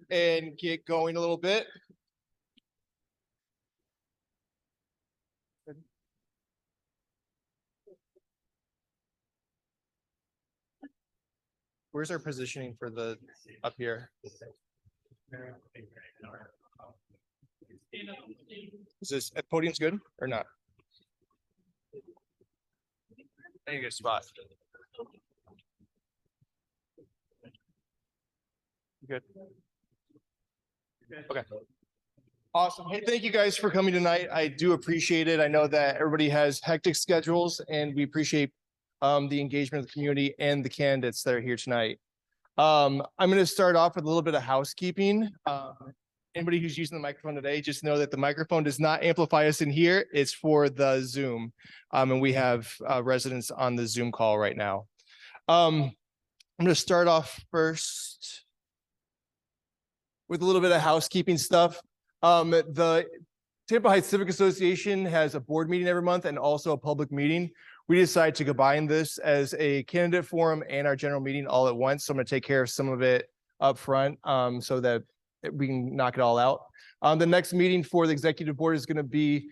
and get going a little bit. Where's our positioning for the up here? Is this podium's good or not? I need a good spot. Good. Okay. Awesome. Hey, thank you guys for coming tonight. I do appreciate it. I know that everybody has hectic schedules, and we appreciate the engagement of the community and the candidates that are here tonight. I'm going to start off with a little bit of housekeeping. Anybody who's using the microphone today, just know that the microphone does not amplify us in here. It's for the Zoom. And we have residents on the Zoom call right now. I'm going to start off first with a little bit of housekeeping stuff. The Tampa Heights Civic Association has a board meeting every month and also a public meeting. We decided to combine this as a candidate forum and our general meeting all at once. So I'm going to take care of some of it up front so that we can knock it all out. The next meeting for the executive board is going to be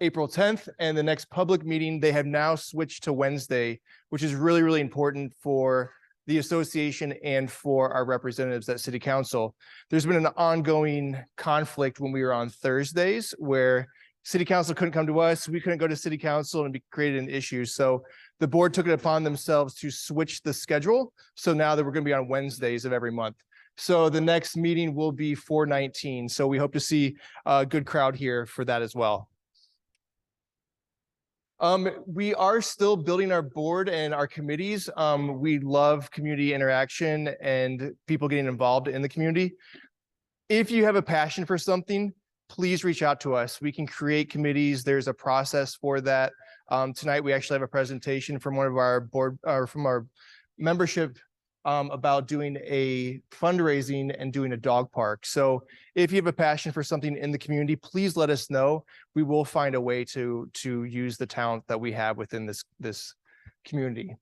April 10th, and the next public meeting, they have now switched to Wednesday, which is really, really important for the association and for our representatives at City Council. There's been an ongoing conflict when we were on Thursdays where City Council couldn't come to us, we couldn't go to City Council, and it created an issue. So the board took it upon themselves to switch the schedule. So now that we're going to be on Wednesdays of every month. So the next meeting will be 4/19. So we hope to see a good crowd here for that as well. We are still building our board and our committees. We love community interaction and people getting involved in the community. If you have a passion for something, please reach out to us. We can create committees. There's a process for that. Tonight, we actually have a presentation from one of our board or from our membership about doing a fundraising and doing a dog park. So if you have a passion for something in the community, please let us know. We will find a way to use the talent that we have within this community.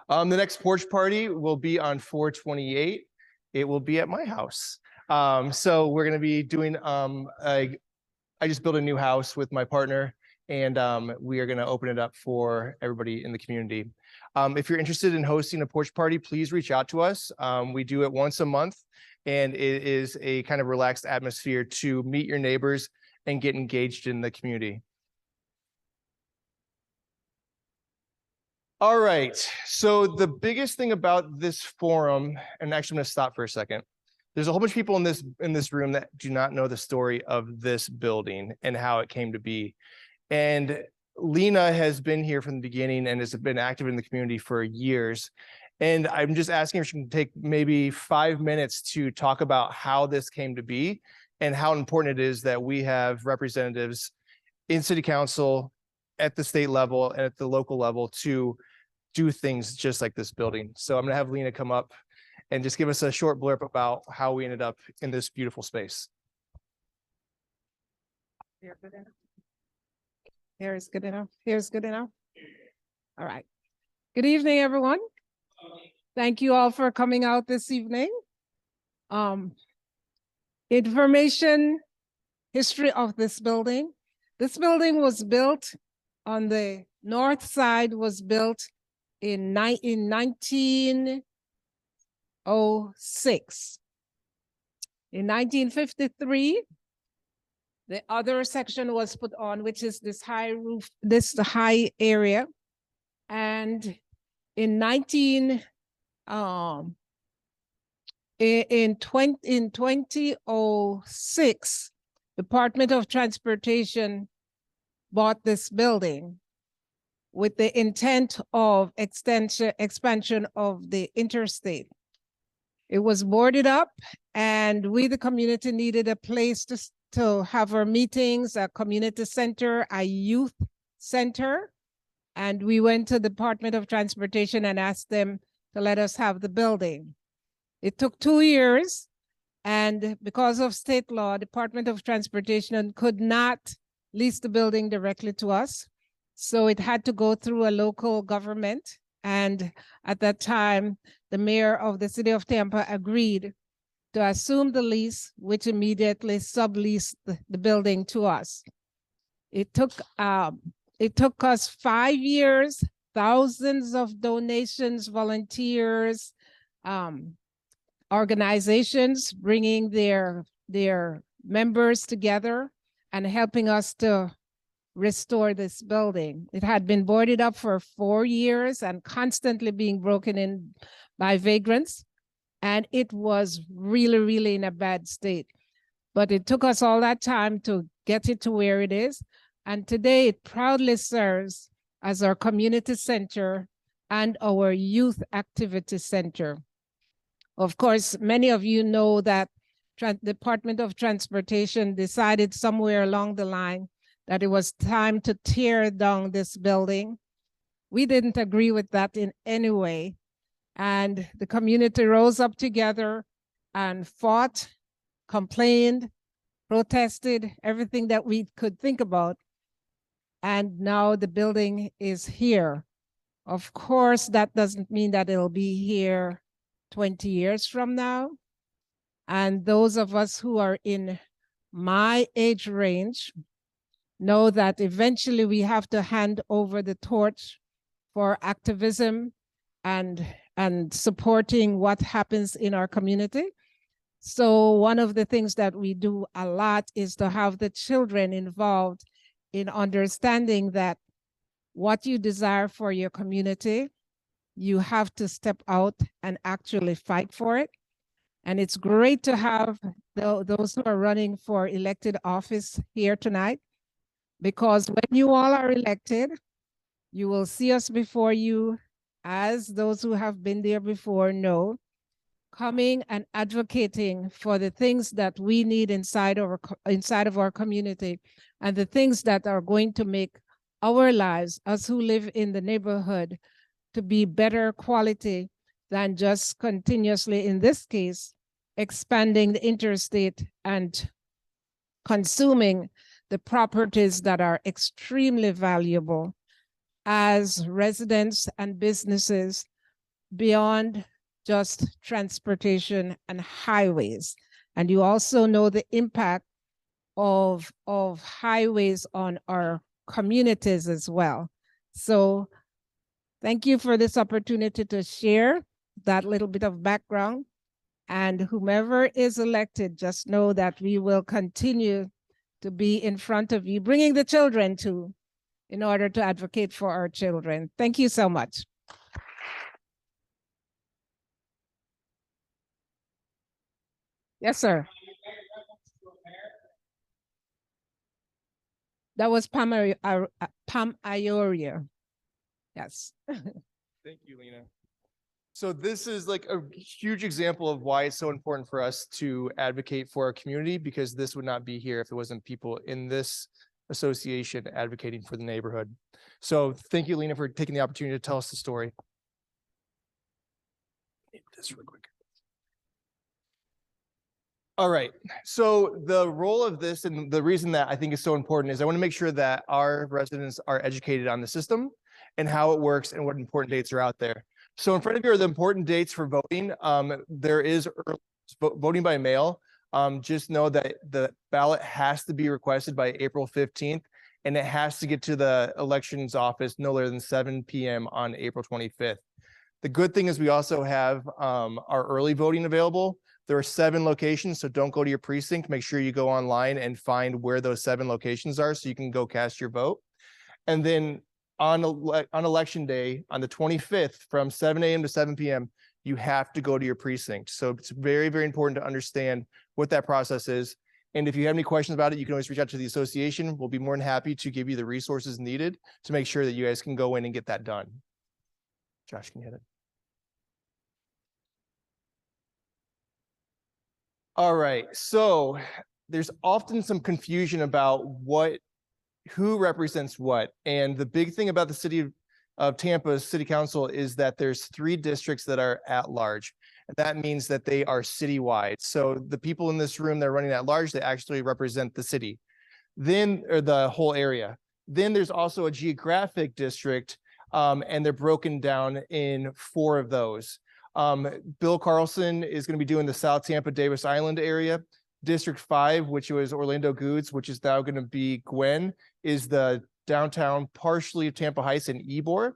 The next porch party will be on 4/28. It will be at my house. So we're going to be doing, I just built a new house with my partner, and we are going to open it up for everybody in the community. If you're interested in hosting a porch party, please reach out to us. We do it once a month, and it is a kind of relaxed atmosphere to meet your neighbors and get engaged in the community. All right, so the biggest thing about this forum, and actually I'm going to stop for a second. There's a whole bunch of people in this room that do not know the story of this building and how it came to be. And Lena has been here from the beginning and has been active in the community for years. And I'm just asking if she can take maybe 5 minutes to talk about how this came to be and how important it is that we have representatives in City Council, at the state level, and at the local level to do things just like this building. So I'm going to have Lena come up and just give us a short blurb about how we ended up in this beautiful space. Here is good enough. Here's good enough. All right. Good evening, everyone. Thank you all for coming out this evening. Information, history of this building. This building was built on the north side, was built in 1906. In 1953, the other section was put on, which is this high roof, this the high area. And in 2006, Department of Transportation bought this building with the intent of expansion of the interstate. It was boarded up, and we, the community, needed a place to have our meetings, a community center, a youth center. And we went to the Department of Transportation and asked them to let us have the building. It took 2 years, and because of state law, Department of Transportation could not lease the building directly to us. So it had to go through a local government, And at that time, the mayor of the city of Tampa agreed to assume the lease, which immediately subleased the building to us. It took us 5 years, thousands of donations, volunteers, organizations bringing their members together and helping us to restore this building. It had been boarded up for 4 years and constantly being broken in by vagrants. And it was really, really in a bad state. But it took us all that time to get it to where it is. And today it proudly serves as our community center and our youth activity center. Of course, many of you know that Department of Transportation decided somewhere along the line that it was time to tear down this building. We didn't agree with that in any way. And the community rose up together and fought, complained, protested, everything that we could think about. And now the building is here. Of course, that doesn't mean that it'll be here 20 years from now. And those of us who are in my age range know that eventually we have to hand over the torch for activism and supporting what happens in our community. So one of the things that we do a lot is to have the children involved in understanding that what you desire for your community, you have to step out and actually fight for it. And it's great to have those who are running for elected office here tonight, because when you all are elected, you will see us before you, as those who have been there before know, coming and advocating for the things that we need inside of our community and the things that are going to make our lives, us who live in the neighborhood, to be better quality than just continuously, in this case, expanding the interstate and consuming the properties that are extremely valuable as residents and businesses beyond just transportation and highways. And you also know the impact of highways on our communities as well. So thank you for this opportunity to share that little bit of background. And whomever is elected, just know that we will continue to be in front of you, bringing the children too, in order to advocate for our children. Thank you so much. Yes, sir. That was Pam Ioria. Yes. Thank you, Lena. So this is like a huge example of why it's so important for us to advocate for our community, because this would not be here if there wasn't people in this association advocating for the neighborhood. So thank you, Lena, for taking the opportunity to tell us the story. This real quick. All right, so the role of this and the reason that I think is so important is I want to make sure that our residents are educated on the system and how it works and what important dates are out there. So in front of you are the important dates for voting. There is voting by mail. Just know that the ballot has to be requested by April 15th, and it has to get to the elections office no later than 7 p.m. on April 25th. The good thing is we also have our early voting available. There are 7 locations, so don't go to your precinct. Make sure you go online and find where those 7 locations are so you can go cast your vote. And then on election day, on the 25th, from 7 a.m. to 7 p.m., you have to go to your precinct. So it's very, very important to understand what that process is. And if you have any questions about it, you can always reach out to the association. We'll be more than happy to give you the resources needed to make sure that you guys can go in and get that done. Josh, can you hit it? All right, so there's often some confusion about who represents what. And the big thing about the city of Tampa's city council is that there's 3 districts that are at large. And that means that they are citywide. So the people in this room that are running at large, they actually represent the city, or the whole area. Then there's also a geographic district And they're broken down in 4 of those. Bill Carlson is going to be doing the South Tampa Davis Island area. District 5, which was Orlando Goods, which is now going to be Gwen, is the downtown, partially Tampa Heights and Ybor.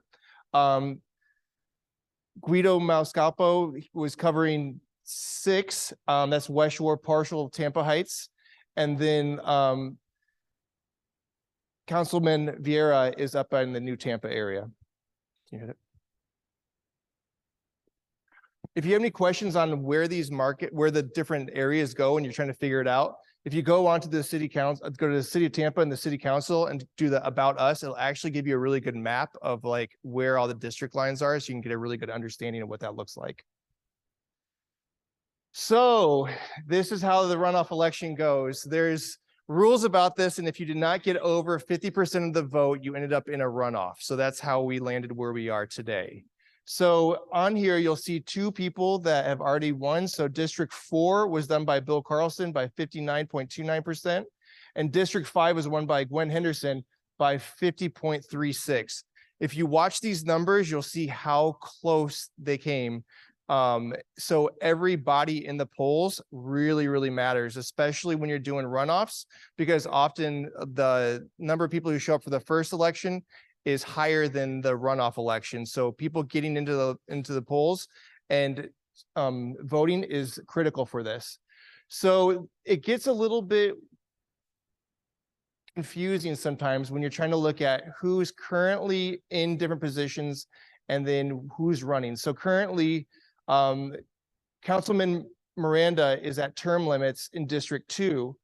Guido Mauscapo was covering 6. That's West Shore, partial Tampa Heights. And then Councilman Vieira is up in the new Tampa area. Can you hit it? If you have any questions on where the different areas go and you're trying to figure it out, if you go onto the city council, go to the city of Tampa and the city council and do the About Us, it'll actually give you a really good map of like where all the district lines are, so you can get a really good understanding of what that looks like. So this is how the runoff election goes. There's rules about this, and if you did not get over 50% of the vote, you ended up in a runoff. So that's how we landed where we are today. So on here, you'll see 2 people that have already won. So District 4 was done by Bill Carlson by 59.29%. And District 5 was won by Gwen Henderson by 50.36. If you watch these numbers, you'll see how close they came. So every body in the polls really, really matters, especially when you're doing runoffs, because often the number of people who show up for the first election is higher than the runoff election. So people getting into the polls and voting is critical for this. So it gets a little bit confusing sometimes when you're trying to look at who's currently in different positions and then who's running. So currently, Councilman Miranda is at term limits in District 2,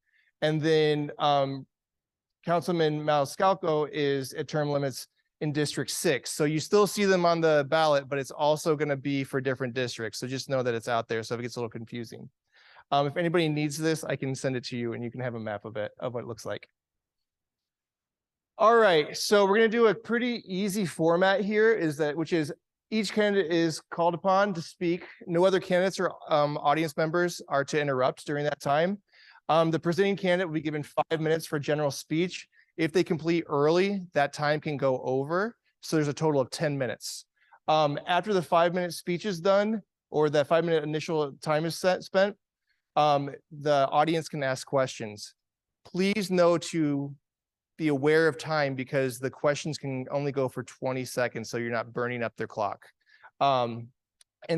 and then Councilman Maniscalco is at term limits in District 6. So you still see them on the ballot, but it's also going to be for different districts. So just know that it's out there, so if it gets a little confusing. If anybody needs this, I can send it to you and you can have a map of it, of what it looks like. All right, so we're going to do a pretty easy format here, which is each candidate is called upon to speak. No other candidates or audience members are to interrupt during that time. The presenting candidate will be given 5 minutes for general speech. If they complete early, that time can go over. So there's a total of 10 minutes. After the 5-minute speech is done, or that 5-minute initial time is spent, the audience can ask questions. Please know to be aware of time because the questions can only go for 20 seconds, so you're not burning up their clock. And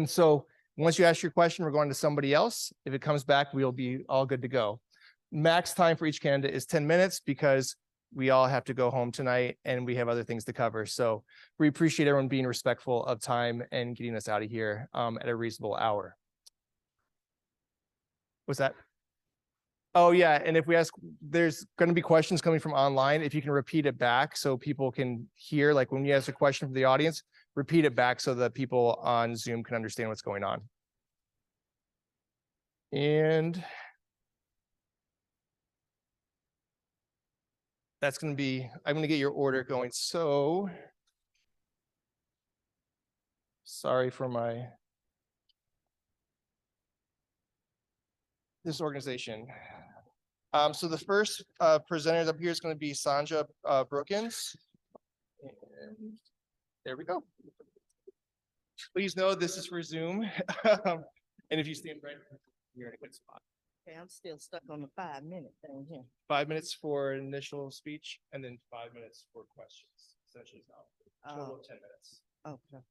so once you ask your question, we're going to somebody else. If it comes back, we'll be all good to go. Max time for each candidate is 10 minutes because we all have to go home tonight and we have other things to cover. So we appreciate everyone being respectful of time and getting us out of here at a reasonable hour. What's that? Oh, yeah. And if we ask, there's going to be questions coming from online. If you can repeat it back so people can hear, like when you ask a question from the audience, repeat it back so that people on Zoom can understand what's going on. And that's going to be, I'm going to get your order going. So sorry for my disorganization. So the first presenter up here is going to be Sanja Brookins. And there we go. Please know this is for Zoom. And if you stand right, you're in a good spot. Okay, I'm still stuck on the 5-minute thing here. 5 minutes for initial speech and then 5 minutes for questions. Essentially, total of 10 minutes. Okay.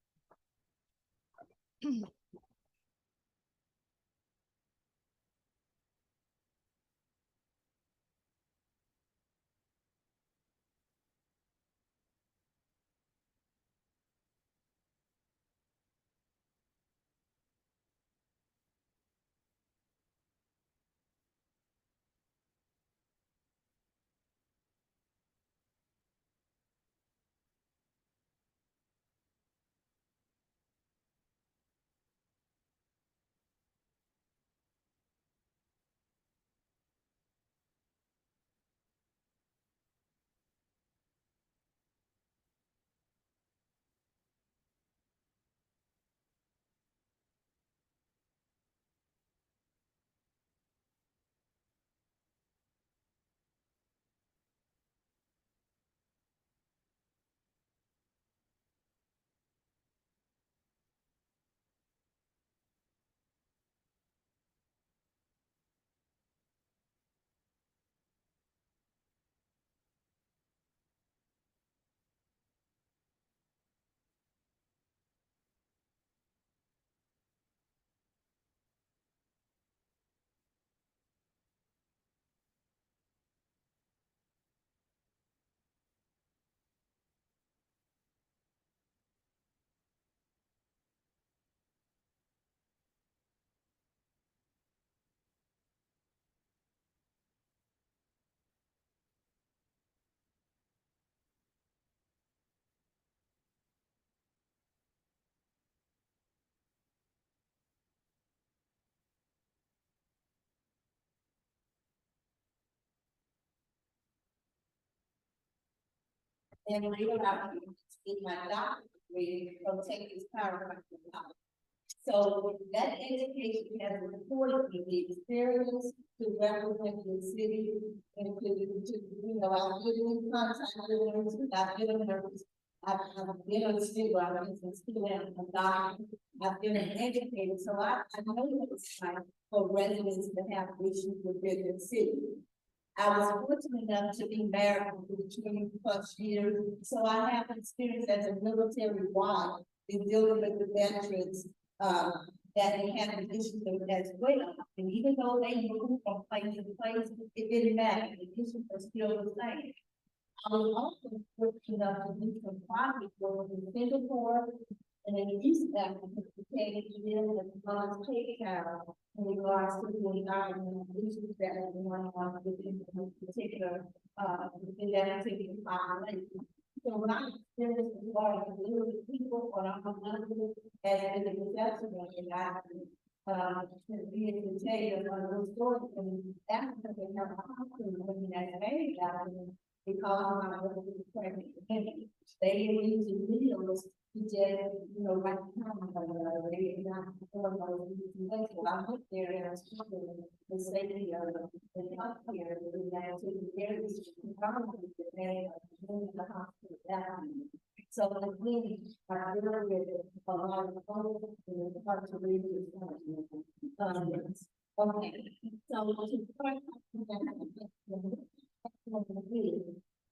And later I get my doctorate degree from Texas Chiropractic College. So that education has afforded me the experience to represent the city and to, I've been in contact with nurses, I've been a nurse, I've been a student, I've been a student, a doctor, I've been an educator, so I know what it's like for residents to have issues within the city. I was fortunate enough to be married for 20+ years, so I have experience as a military wife in dealing with the veterans that they have an issue with as well. And even though they move from place to place, it didn't matter. The issues are still the same. I was also fortunate enough to do some project work in Singapore and in East Africa to take in as well as take care in regards to the environment issues that are going on within the particular within that particular population. So when I experienced the water, with people, when I'm as an exceptional, and I be able to tell you one of those stories, and Africa, they have a hospital women that's married out there because of my work with the pregnant women. They were using videos to just, right now, they did not perform those things. So I went there and I was talking to the safety of the healthcare, and that taking care of these environments that they are in the hospital down. So really, I really a lot of fun and it's hard to read this. Okay, so to start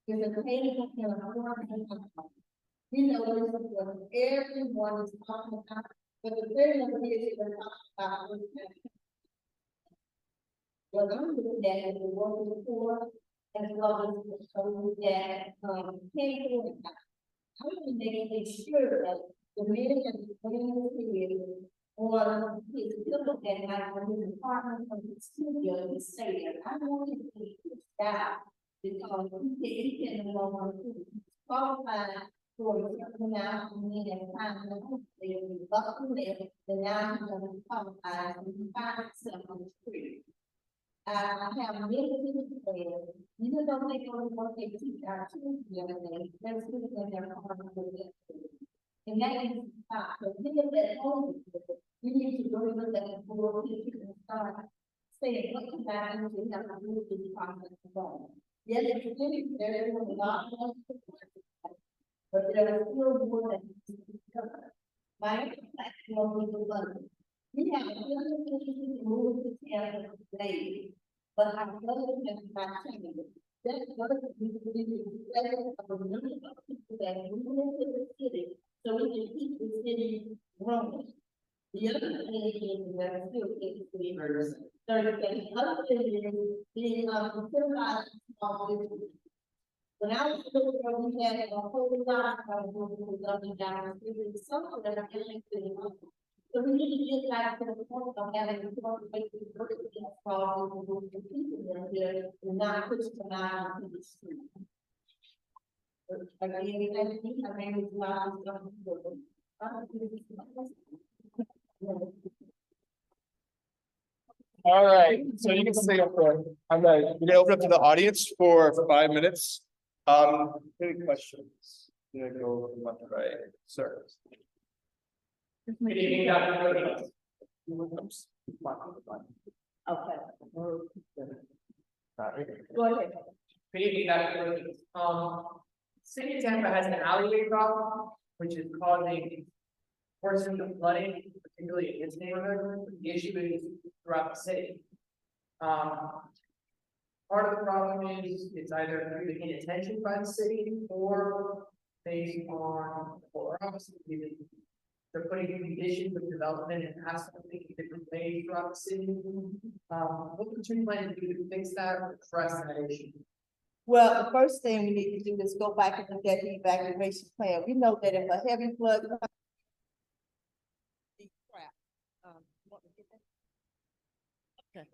there's a table in this is what everyone is talking about, but the thing of it is they're talking about what I'm looking at is the working poor, as well as showing that can't. I want to make sure that the man and the women or his pillow and I want his apartment from his studio is stay there. I want him to be that because he can no longer qualify for a certain amount of money and time and hopefully if we buckle it, then now he's going to qualify and find himself on the street. I have many people there, even though they go to work, they teach our children the other day, there's people in their apartment with it. And that is so people that home, we need to go with that for people and start saying what can I do to have a really good process going. Yes, it's really there is a lot of but there are still more that needs to be covered. My platform is London. We have a million move to Tampa today. But our government has not changed. That's what we believe is of a number of people that move into the city so we can keep the city growing. The other thing is that still keep the city growing. The other thing is being incentivized small business. When I was looking at we had a whole lot of people going down, it was something that I actually couldn't do. So we need to get back to the point of having a basic work against all the people that are here and not push them out into the street. Again, I mean, it's not All right, so you can stay up there. We're gonna open up to the audience for 5 minutes. Any questions? I'm gonna go left to right, sir. Good evening, Dr. Runoff. Okay. Go ahead. Good evening, Dr. Runoff. City of Tampa has an alleyway problem, which is causing worsening of flooding, particularly in its neighborhood. The issue is throughout the city. Part of the problem is it's either through the inattention by the city or based on, or obviously they're putting in conditions of development and have something in different ways throughout the city. What would you plan to do to fix that or address that issue? Well, the first thing we need to do is go back and look at the evacuation plan. We know that if a heavy flood comes. Okay.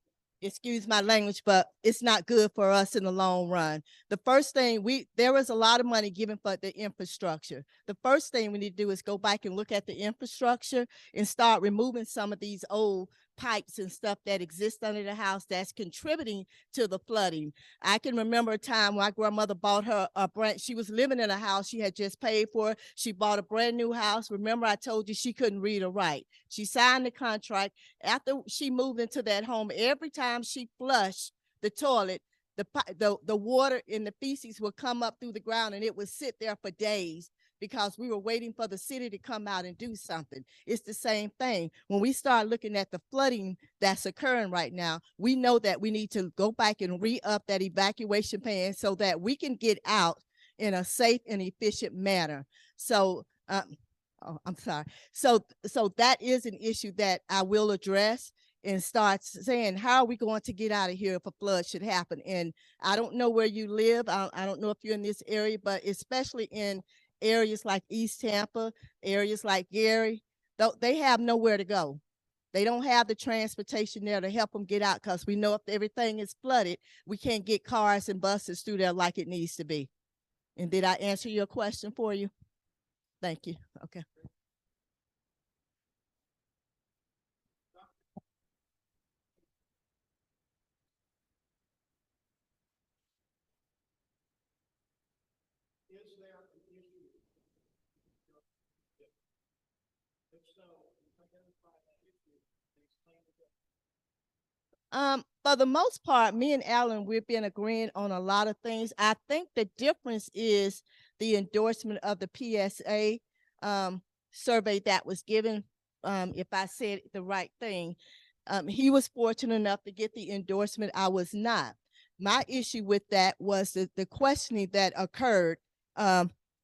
Excuse my language, but it's not good for us in the long run. The first thing there was a lot of money given for the infrastructure. The first thing we need to do is go back and look at the infrastructure and start removing some of these old pipes and stuff that exist under the house that's contributing to the flooding. I can remember a time my grandmother bought her a brand, she was living in a house she had just paid for. She bought a brand new house. Remember, I told you she couldn't read or write. She signed the contract. After she moved into that home, every time she flushed the toilet, the water in the feces would come up through the ground and it would sit there for days because we were waiting for the city to come out and do something. It's the same thing. When we start looking at the flooding that's occurring right now, we know that we need to go back and re-up that evacuation plan so that we can get out in a safe and efficient manner. So, oh, I'm sorry. So that is an issue that I will address and start saying, how are we going to get out of here if a flood should happen? And I don't know where you live. I don't know if you're in this area, but especially in areas like East Tampa, areas like Gary, they have nowhere to go. They don't have the transportation there to help them get out because we know if everything is flooded, we can't get cars and buses through there like it needs to be. And did I answer your question for you? Thank you. Okay. Is there an issue? If so, identify that issue and explain it. For the most part, me and Alan, we've been agreeing on a lot of things. I think the difference is the endorsement of the PSA survey that was given. If I said the right thing, he was fortunate enough to get the endorsement. I was not. My issue with that was the questioning that occurred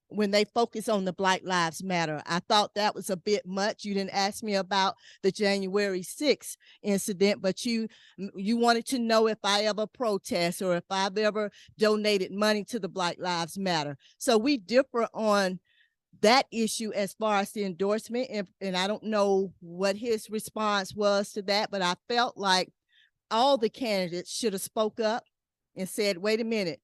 when they focus on the Black Lives Matter. I thought that was a bit much. You didn't ask me about the January 6th incident, but you wanted to know if I ever protest or if I've ever donated money to the Black Lives Matter. So we differ on that issue as far as the endorsement, and I don't know what his response was to that, but I felt like all the candidates should have spoke up and said, wait a minute,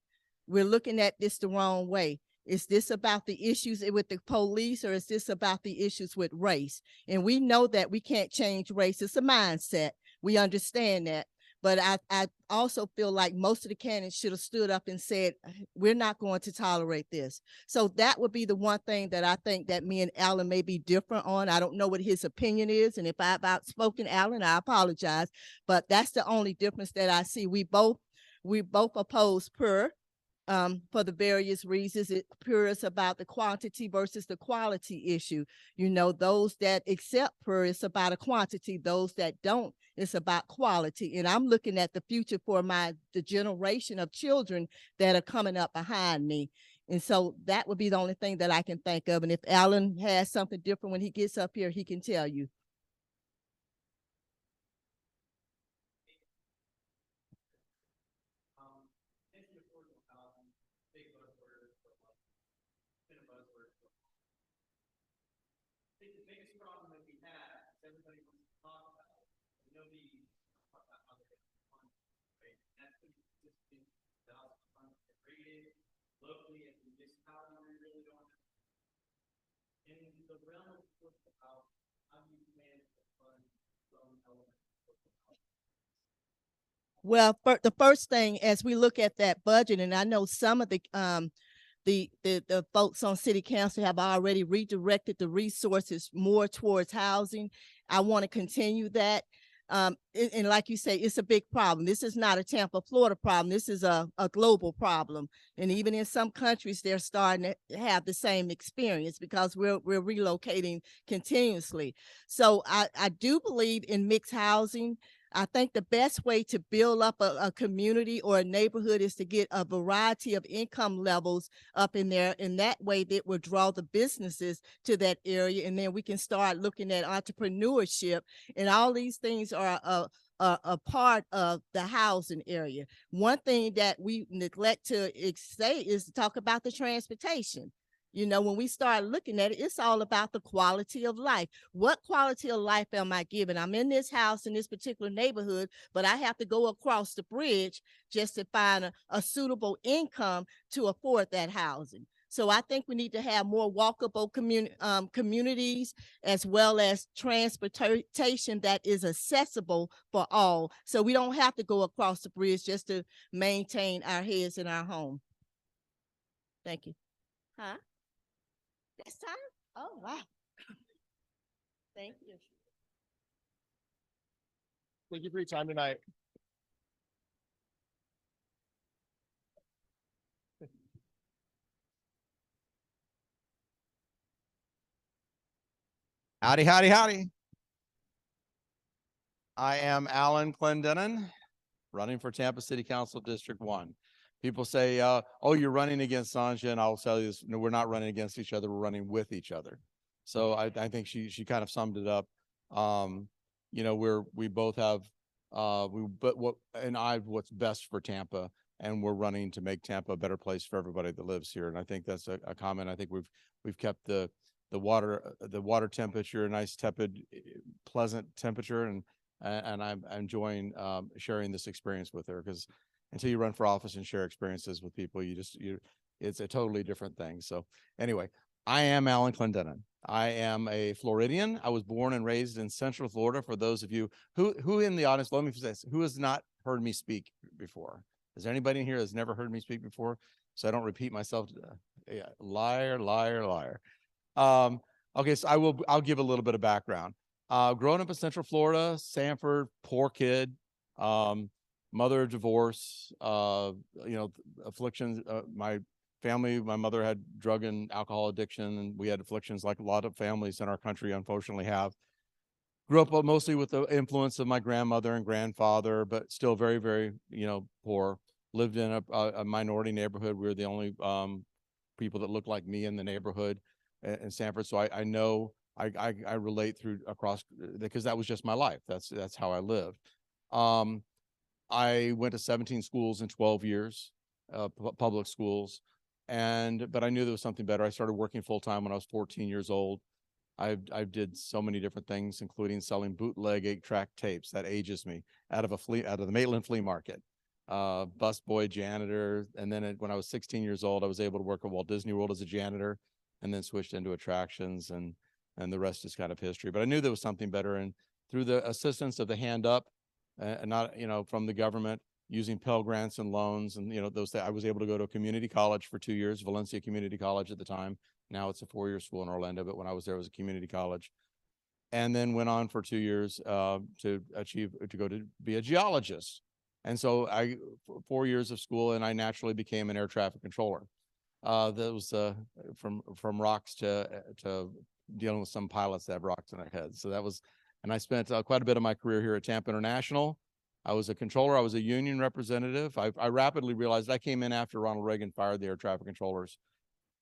we're looking at this the wrong way. Is this about the issues with the police or is this about the issues with race? And we know that we can't change race. It's a mindset. We understand that. But I also feel like most of the candidates should have stood up and said, we're not going to tolerate this. So that would be the one thing that I think that me and Alan may be different on. I don't know what his opinion is. And if I've outspoken Alan, I apologize. But that's the only difference that I see. We both oppose PUR. For the various reasons. PUR is about the quantity versus the quality issue. You know, those that accept PUR, it's about a quantity. Those that don't, it's about quality. And I'm looking at the future for the generation of children that are coming up behind me. And so that would be the only thing that I can think of. And if Alan has something different when he gets up here, he can tell you. Locally and municipality, we really don't have. In the realm of how do you manage the fund from elements? Well, the first thing, as we look at that budget, and I know some of the folks on city council have already redirected the resources more towards housing. I want to continue that. And like you say, it's a big problem. This is not a Tampa, Florida problem. This is a global problem. And even in some countries, they're starting to have the same experience because we're relocating continuously. So I do believe in mixed housing. I think the best way to build up a community or a neighborhood is to get a variety of income levels up in there. And that way that will draw the businesses to that area. And then we can start looking at entrepreneurship, and all these things are a part of the housing area. One thing that we neglect to say is to talk about the transportation. You know, when we start looking at it, it's all about the quality of life. What quality of life am I giving? I'm in this house in this particular neighborhood, but I have to go across the bridge just to find a suitable income to afford that housing. So I think we need to have more walkable communities, as well as transportation that is accessible for all. So we don't have to go across the bridge just to maintain our heads in our home. Thank you. Huh? This time? Oh, wow. Thank you. Thank you for your time tonight. Howdy, howdy, howdy. I am Alan Clendenin, running for Tampa City Council District 1. People say, oh, you're running against Sanja, and I'll tell you this, no, we're not running against each other, we're running with each other. So I think she kind of summed it up. You know, we both have what's best for Tampa, and we're running to make Tampa a better place for everybody that lives here. And I think that's a comment. I think we've kept the water temperature, a nice tepid, pleasant temperature, and I'm enjoying sharing this experience with her, because until you run for office and share experiences with people, it's a totally different thing. So anyway, I am Alan Clendenin. I am a Floridian. I was born and raised in Central Florida. For those of you who in the audience, let me say this, who has not heard me speak before? Is there anybody in here that's never heard me speak before? So I don't repeat myself. Yeah, liar, liar, liar. Okay, so I'll give a little bit of background. Growing up in Central Florida, Sanford, poor kid, mother divorce, afflictions. My family, my mother had drug and alcohol addiction, and we had afflictions like a lot of families in our country unfortunately have. Grew up mostly with the influence of my grandmother and grandfather, but still very, very, poor. Lived in a minority neighborhood. We were the only people that looked like me in the neighborhood in Sanford. So I know I relate across, because that was just my life. That's how I lived. I went to 17 schools in 12 years, public schools, but I knew there was something better. I started working full time when I was 14 years old. I did so many different things, including selling bootleg 8-track tapes. That ages me. Out of the Maitland flea market, busboy, janitor, and then when I was 16 years old, I was able to work at Walt Disney World as a janitor, and then switched into attractions, and the rest is kind of history. But I knew there was something better, and through the assistance of the Hand Up, not from the government, using Pell Grants and loans, and those things, I was able to go to a community college for 2 years, Valencia Community College at the time. Now it's a 4-year school in Orlando, but when I was there, it was a community college. And then went on for 2 years to go to be a geologist. And so 4 years of school, and I naturally became an air traffic controller. That was from rocks to dealing with some pilots that have rocks in their heads. So that was, and I spent quite a bit of my career here at Tampa International. I was a controller. I was a union representative. I rapidly realized I came in after Ronald Reagan fired the air traffic controllers.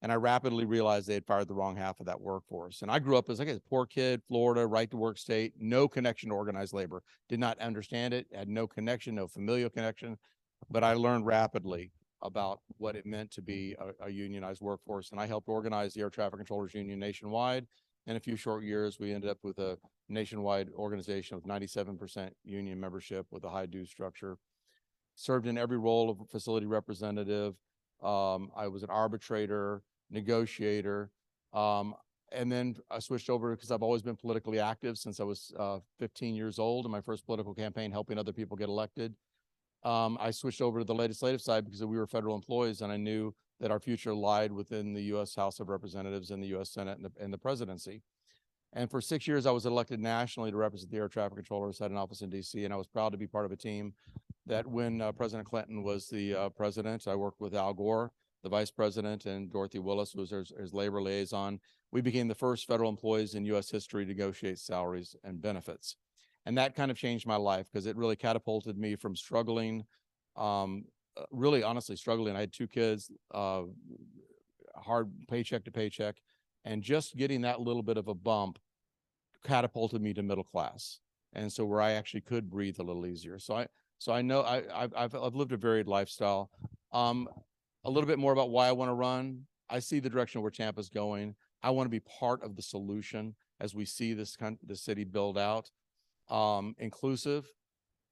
And I rapidly realized they had fired the wrong half of that workforce. And I grew up as a poor kid, Florida, right to work state, no connection to organized labor, did not understand it, had no connection, no familial connection. But I learned rapidly about what it meant to be a unionized workforce. And I helped organize the Air Traffic Controllers Union nationwide. In a few short years, we ended up with a nationwide organization with 97% union membership with a high dues structure. Served in every role of facility representative. I was an arbitrator, negotiator, and then I switched over because I've always been politically active since I was 15 years old in my first political campaign, helping other people get elected. I switched over to the legislative side because we were federal employees, and I knew that our future lied within the U.S. House of Representatives and the U.S. Senate and the presidency. And for 6 years, I was elected nationally to represent the air traffic controllers, had an office in D.C., and I was proud to be part of a team that when President Clinton was the president, I worked with Al Gore, the vice president, and Dorothy Willis, who was his labor liaison. We became the first federal employees in U.S. history to negotiate salaries and benefits. And that kind of changed my life because it really catapulted me from struggling, really honestly struggling. I had 2 kids, hard paycheck to paycheck, and just getting that little bit of a bump catapulted me to middle class. And so where I actually could breathe a little easier. So I know I've lived a varied lifestyle. A little bit more about why I want to run. I see the direction where Tampa's going. I want to be part of the solution as we see the city build out. Inclusive,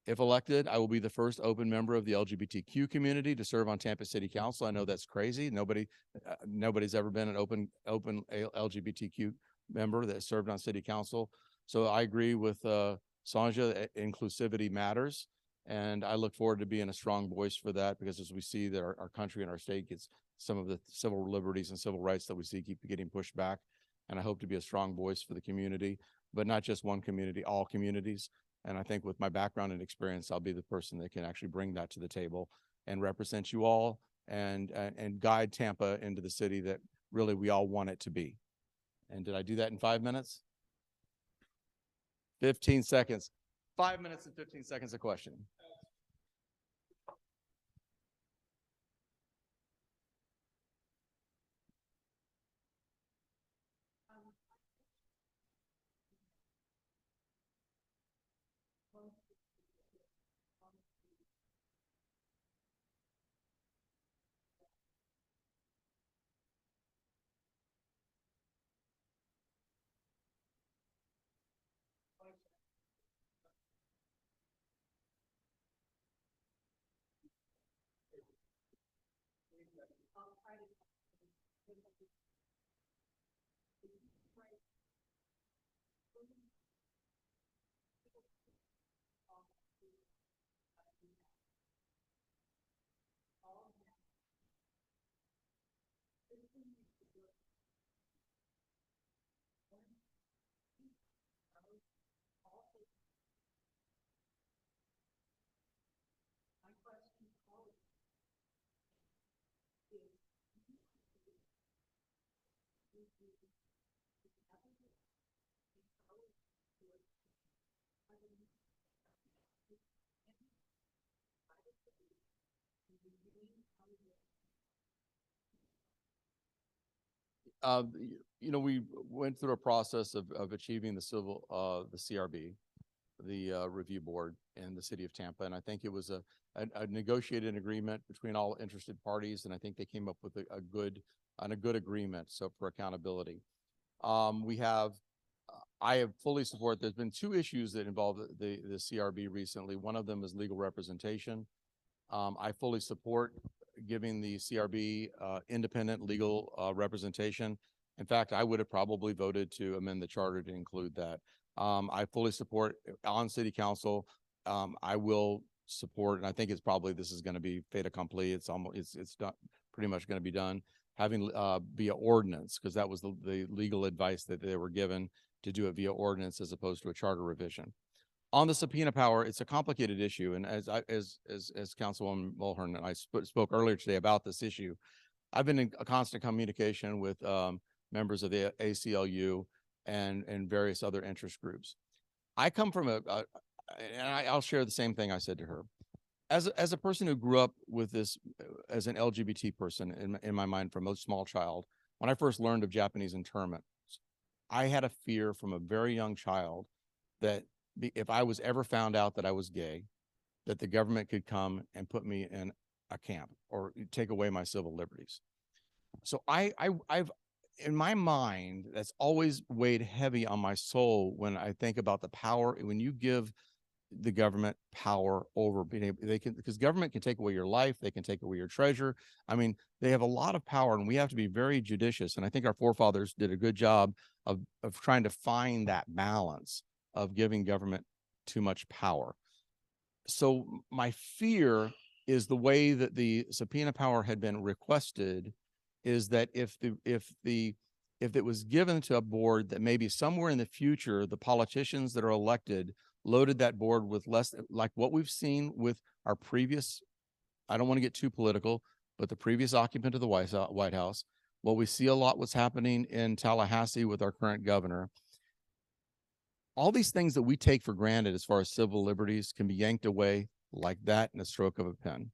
If elected, I will be the first open member of the LGBTQ community to serve on Tampa City Council. I know that's crazy. Nobody's ever been an open LGBTQ member that served on city council. So I agree with Sanja that inclusivity matters. And I look forward to being a strong voice for that, because as we see that our country and our state gets some of the civil liberties and civil rights that we see keep getting pushed back. And I hope to be a strong voice for the community, but not just one community, all communities. And I think with my background and experience, I'll be the person that can actually bring that to the table and represent you all and guide Tampa into the city that really we all want it to be. And did I do that in 5 minutes? 15 seconds. 5 minutes and 15 seconds a question. We went through a process of achieving the CRB, the review board in the city of Tampa. And I think it was a negotiated agreement between all interested parties. And I think they came up with a good agreement. So for accountability, I have fully support. There's been two issues that involve the CRB recently. One of them is legal representation. I fully support giving the CRB independent legal representation. In fact, I would have probably voted to amend the charter to include that. I fully support on city council. I will support, and I think it's probably, this is going to be fait accompli. It's not pretty much going to be done, having via ordinance, because that was the legal advice that they were given, to do it via ordinance as opposed to a charter revision. On the subpoena power, it's a complicated issue. And as Councilwoman Mulhern and I spoke earlier today about this issue, I've been in a constant communication with members of the ACLU and various other interest groups. I come from and I'll share the same thing I said to her. As a person who grew up with this as an LGBT person in my mind from a small child, when I first learned of Japanese internment, I had a fear from a very young child that if I was ever found out that I was gay, that the government could come and put me in a camp or take away my civil liberties. So I've in my mind, that's always weighed heavy on my soul when I think about the power. When you give the government power over being able, because government can take away your life, they can take away your treasure. I mean, they have a lot of power, and we have to be very judicious. And I think our forefathers did a good job of trying to find that balance of giving government too much power. So my fear is the way that the subpoena power had been requested is that if it was given to a board, that maybe somewhere in the future, the politicians that are elected loaded that board with less, like what we've seen with our previous, I don't want to get too political, but the previous occupant of the White House, what we see a lot what's happening in Tallahassee with our current governor. All these things that we take for granted as far as civil liberties can be yanked away like that in a stroke of a pen.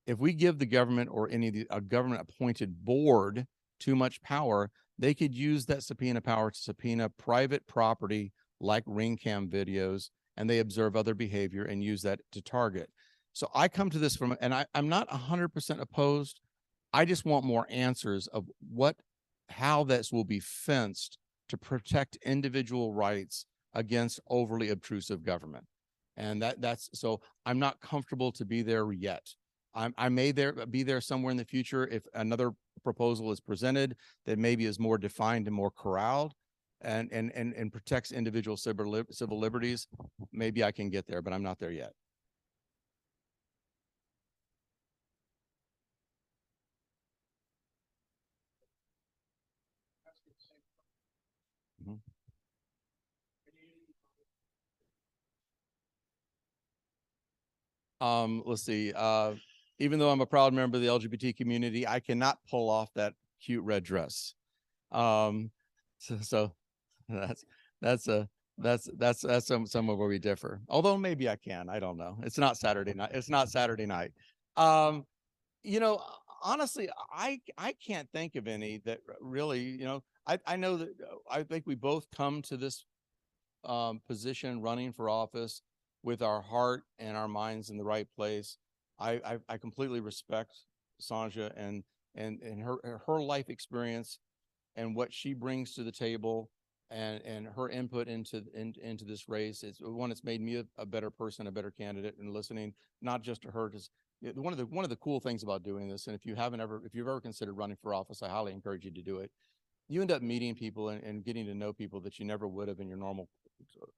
If we give the government or a government appointed board too much power, they could use that subpoena power to subpoena private property like ring cam videos, and they observe other behavior and use that to target. So I come to this from, and I'm not 100% opposed. I just want more answers of how this will be fenced to protect individual rights against overly obtrusive government. And so I'm not comfortable to be there yet. I may be there somewhere in the future if another proposal is presented that maybe is more defined and more corralled and protects individual civil liberties. Maybe I can get there, but I'm not there yet. Let's see. Even though I'm a proud member of the LGBT community, I cannot pull off that cute red dress. So that's some of where we differ. Although maybe I can. I don't know. It's not Saturday night. It's not Saturday night. You know, honestly, I can't think of any that really, you know, I know that I think we both come to this position running for office with our heart and our minds in the right place. I completely respect Sanja and her life experience and what she brings to the table and her input into this race. It's one that's made me a better person, a better candidate, and listening not just to her. Because one of the cool things about doing this, and if you've ever considered running for office, I highly encourage you to do it. You end up meeting people and getting to know people that you never would have in your normal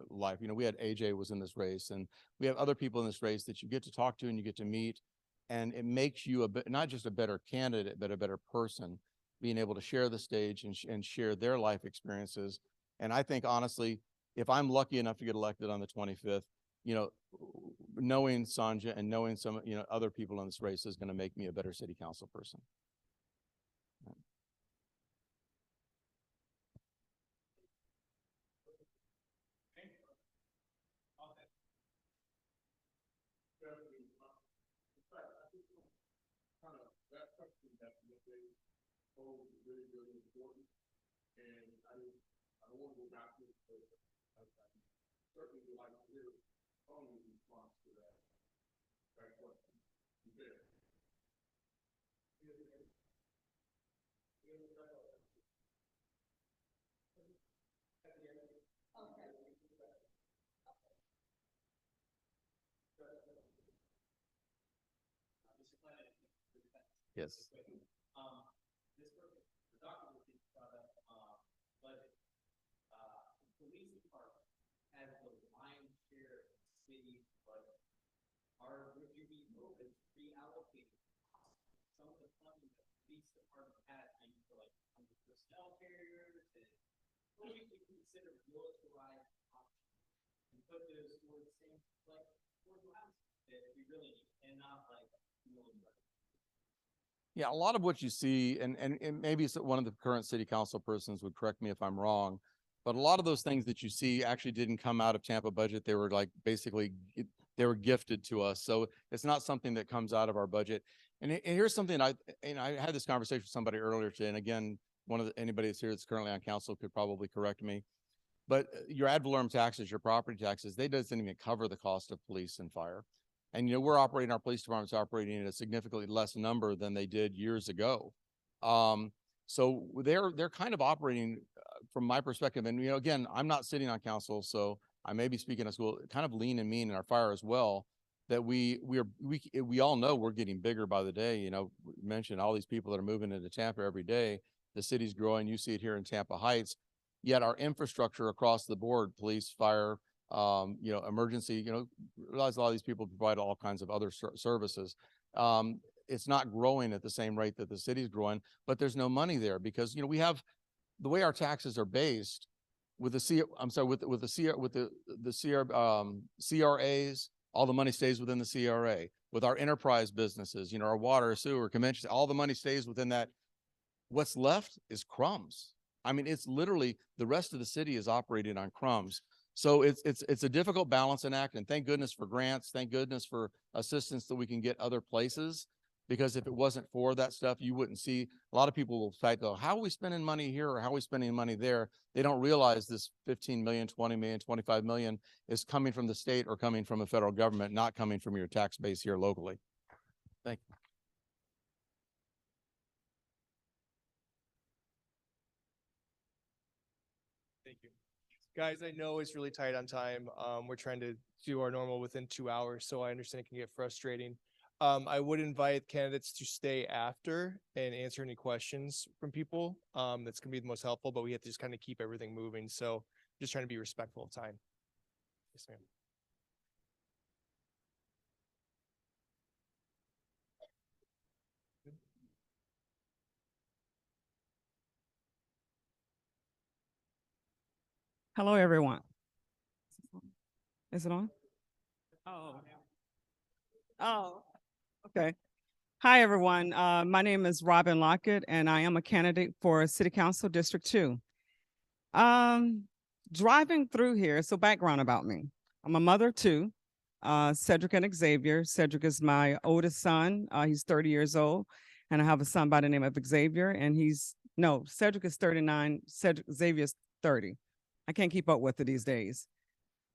life. You know, we had AJ was in this race, and we have other people in this race that you get to talk to and you get to meet, and it makes you not just a better candidate, but a better person, being able to share the stage and share their life experiences. And I think honestly, if I'm lucky enough to get elected on the 25th, you know, knowing Sanja and knowing some, you know, other people in this race is going to make me a better city council person. Really important, and I don't want to go back to it, but I certainly would like to hear Tony's response to that question. Yes. Police department has the lion's share of city budget. Would you be open to reallocating some of the funding that the police department has, maybe for like personnel carriers, and what you could consider militarized options and put those towards things like towards labs that we really need, and not like military. Yeah, a lot of what you see, and maybe one of the current city council persons would correct me if I'm wrong, but a lot of those things that you see actually didn't come out of Tampa budget. They were like basically they were gifted to us. So it's not something that comes out of our budget. And here's something I had this conversation with somebody earlier today. And again, anybody that's here that's currently on council could probably correct me. But your ad valorem taxes, your property taxes, they doesn't even cover the cost of police and fire. And, you know, our police department's operating at a significantly less number than they did years ago. So they're kind of operating from my perspective. And, you know, again, I'm not sitting on council, so I may be speaking to school, kind of lean and mean in our fire as well, that we all know we're getting bigger by the day. You know, we mentioned all these people that are moving into Tampa every day. The city's growing. You see it here in Tampa Heights. Yet our infrastructure across the board, police, fire, you know, emergency, you know, realize a lot of these people provide all kinds of other services. It's not growing at the same rate that the city's growing, but there's no money there because, you know, we have the way our taxes are based with the CRAs, all the money stays within the CRA. With our enterprise businesses, you know, our water, sewer, conventions, all the money stays within that. What's left is crumbs. I mean, it's literally the rest of the city is operating on crumbs. So it's a difficult balancing act, and thank goodness for grants. Thank goodness for assistance that we can get other places, because if it wasn't for that stuff, you wouldn't see. A lot of people will fight though, how are we spending money here or how are we spending money there? They don't realize this 15 million, 20 million, 25 million is coming from the state or coming from the federal government, not coming from your tax base here locally. Thank you. Thank you. Guys, I know it's really tight on time. We're trying to do our normal within 2 hours, so I understand it can get frustrating. I would invite candidates to stay after and answer any questions from people. That's gonna be the most helpful, but we have to just kind of keep everything moving. So just trying to be respectful of time. Yes, ma'am. Hello, everyone. Is it on? Oh. Oh, okay. Hi, everyone. My name is Robin Lockett, and I am a candidate for City Council District 2. Driving through here, so background about me. I'm a mother of two, Cedric and Xavier. Cedric is my oldest son. He's 30 years old, and I have a son by the name of Xavier, and Cedric is 39, Xavier's 30. I can't keep up with it these days.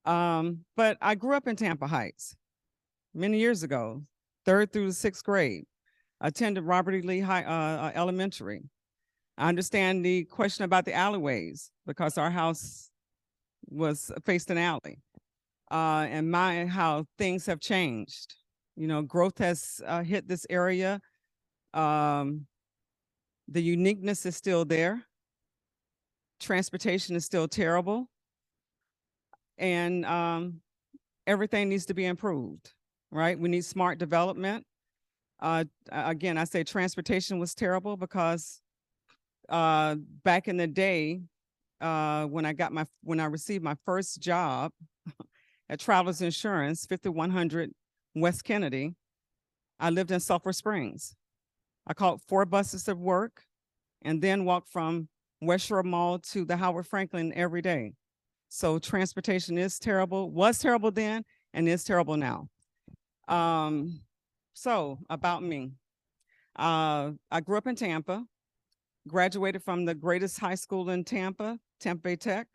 But I grew up in Tampa Heights many years ago, 3rd through 6th grade. Attended Robert E. Lee High Elementary. I understand the question about the alleyways because our house was faced an alley. And how things have changed. You know, growth has hit this area. The uniqueness is still there. Transportation is still terrible. And everything needs to be improved, right? We need smart development. Again, I say transportation was terrible because back in the day, when I received my first job at Travelers Insurance, 5100 West Kennedy, I lived in Sulphur Springs. I caught 4 buses to work and then walked from West Shore Mall to the Howard Franklin every day. So transportation is terrible, was terrible then, and is terrible now. So about me. I grew up in Tampa, graduated from the greatest high school in Tampa, Tampa Bay Tech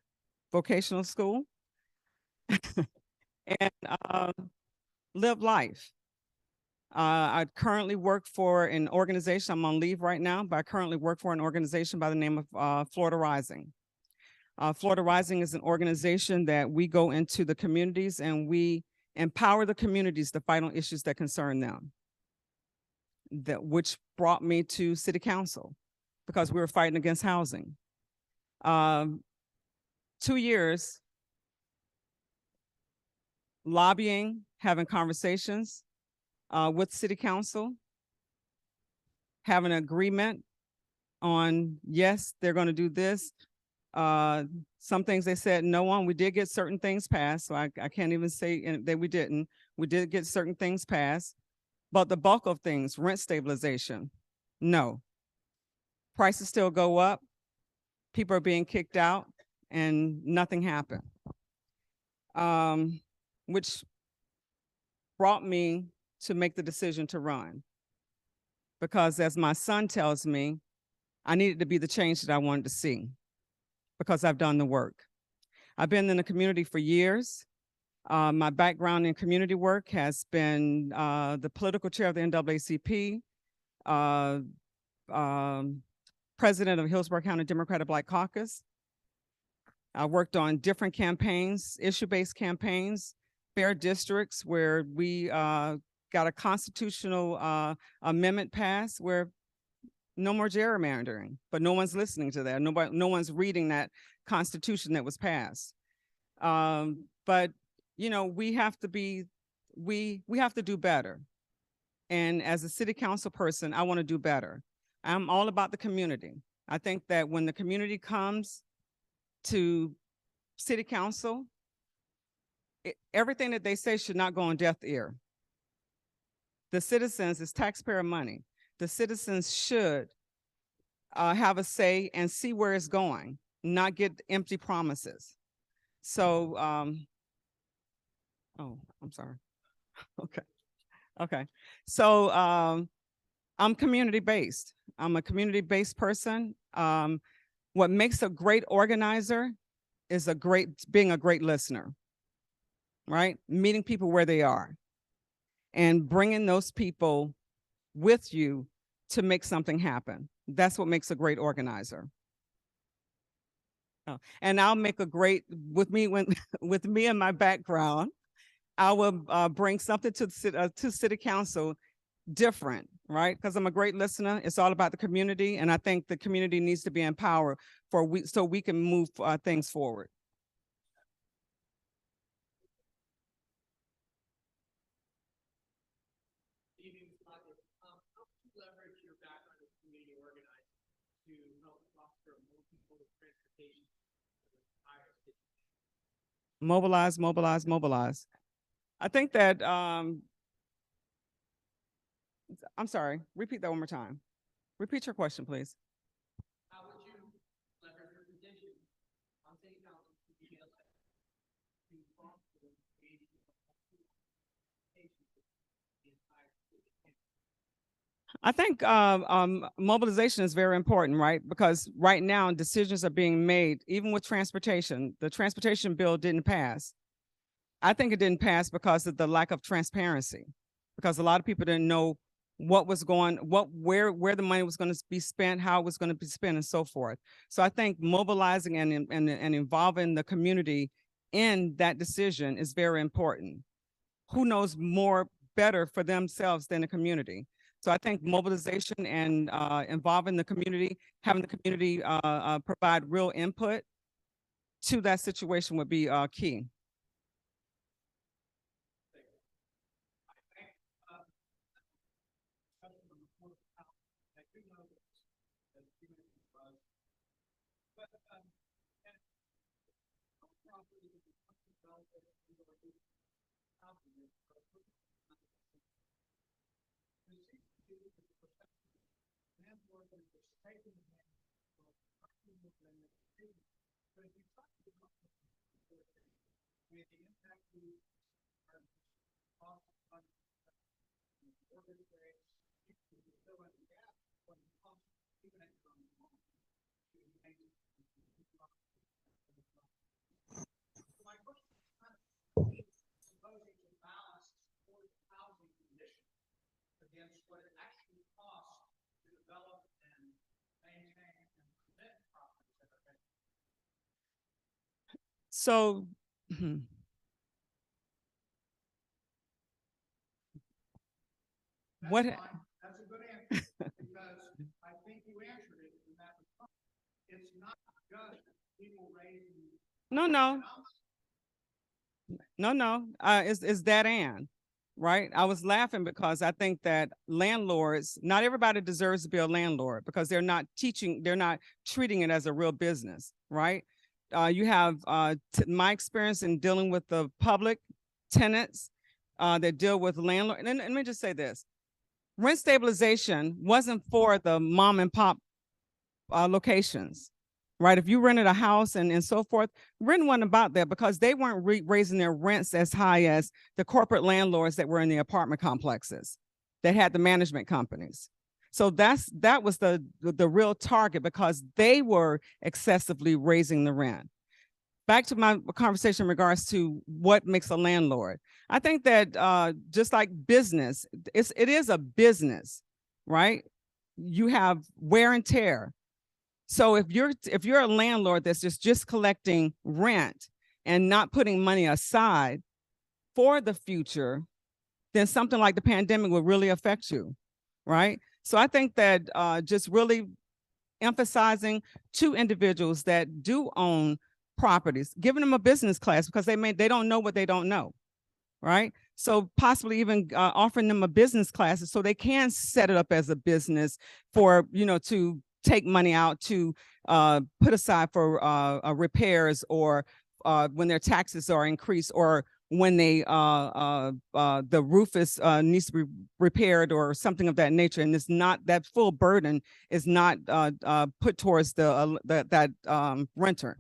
Vocational School, and live life. I currently work for an organization, I'm on leave right now, but I currently work for an organization by the name of Florida Rising. Florida Rising is an organization that we go into the communities and we empower the communities to fight on issues that concern them. Which brought me to City Council because we were fighting against housing. 2 years lobbying, having conversations with City Council, having an agreement on, yes, they're going to do this. Some things they said no on. We did get certain things passed, so I can't even say that we didn't. We did get certain things passed, but the bulk of things, rent stabilization, no. Prices still go up, people are being kicked out, and nothing happened. Which brought me to make the decision to run. Because as my son tells me, I needed to be the change that I wanted to see because I've done the work. I've been in the community for years. My background in community work has been the political chair of the NAACP, president of Hillsborough County Democratic Black Caucus. I worked on different campaigns, issue-based campaigns, fair districts where we got a constitutional amendment passed where no more gerrymandering, but no one's listening to that. No one's reading that constitution that was passed. But you know, we have to do better. And as a city council person, I want to do better. I'm all about the community. I think that when the community comes to city council, everything that they say should not go on deaf ear. The citizens, it's taxpayer money. The citizens should have a say and see where it's going, not get empty promises. So, oh, I'm sorry. Okay. So I'm community-based. I'm a community-based person. What makes a great organizer is being a great listener, right? Meeting people where they are and bringing those people with you to make something happen. That's what makes a great organizer. Oh, and I'll make a great, with me and my background, I will bring something to city council different, right? Because I'm a great listener. It's all about the community, and I think the community needs to be empowered so we can move things forward. How do you leverage your background as community organizer to help foster more people with transportation? Mobilize, mobilize, mobilize. I think that, I'm sorry, repeat that one more time. Repeat your question, please. How would you leverage your position on city council to be elected to foster the creation of the entire city? I think mobilization is very important, right? Because right now decisions are being made, even with transportation. The transportation bill didn't pass. I think it didn't pass because of the lack of transparency, because a lot of people didn't know what was where the money was going to be spent, how it was going to be spent, and so forth. So I think mobilizing and involving the community in that decision is very important. Who knows more better for themselves than the community? So I think mobilization and involving the community, having the community provide real input to that situation would be key. Against what it actually costs to develop and maintain and prevent properties that are vacant. So what? That's a good answer, because I think you answered it in that response. It's not just people raising. No. It's that and, right? I was laughing because I think that landlords, not everybody deserves to be a landlord because they're not treating it as a real business, right? You have my experience in dealing with the public tenants that deal with landlord. And let me just say this. Rent stabilization wasn't for the mom and pop locations, right? If you rented a house and so forth, rent wasn't about that because they weren't raising their rents as high as the corporate landlords that were in the apartment complexes that had the management companies. So that was the real target because they were excessively raising the rent. Back to my conversation in regards to what makes a landlord. I think that just like business, it is a business, right? You have wear and tear. So if you're a landlord that's just collecting rent and not putting money aside for the future, then something like the pandemic will really affect you, right? So I think that just really emphasizing to individuals that do own properties, giving them a business class because they don't know what they don't know, right? So possibly even offering them a business class so they can set it up as a business for, to take money out to put aside for repairs or when their taxes are increased or when the roof needs to be repaired or something of that nature, and it's not that full burden is not put towards that renter.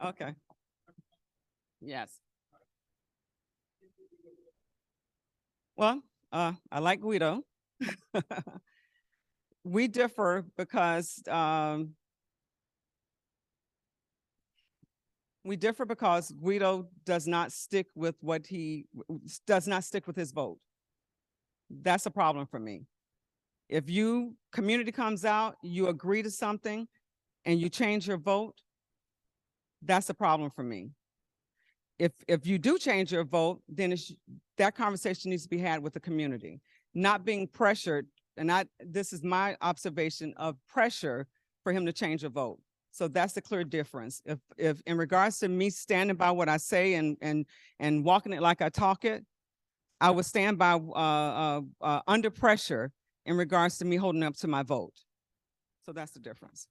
Okay. Yes. Well, I like Guido. We differ because Guido does not stick with his vote. That's a problem for me. If community comes out, you agree to something and you change your vote, that's a problem for me. If you do change your vote, then that conversation needs to be had with the community, not being pressured. And this is my observation of pressure for him to change a vote. So that's the clear difference. If in regards to me standing by what I say and walking it like I talk it, I would stand by under pressure in regards to me holding up to my vote. So that's the difference.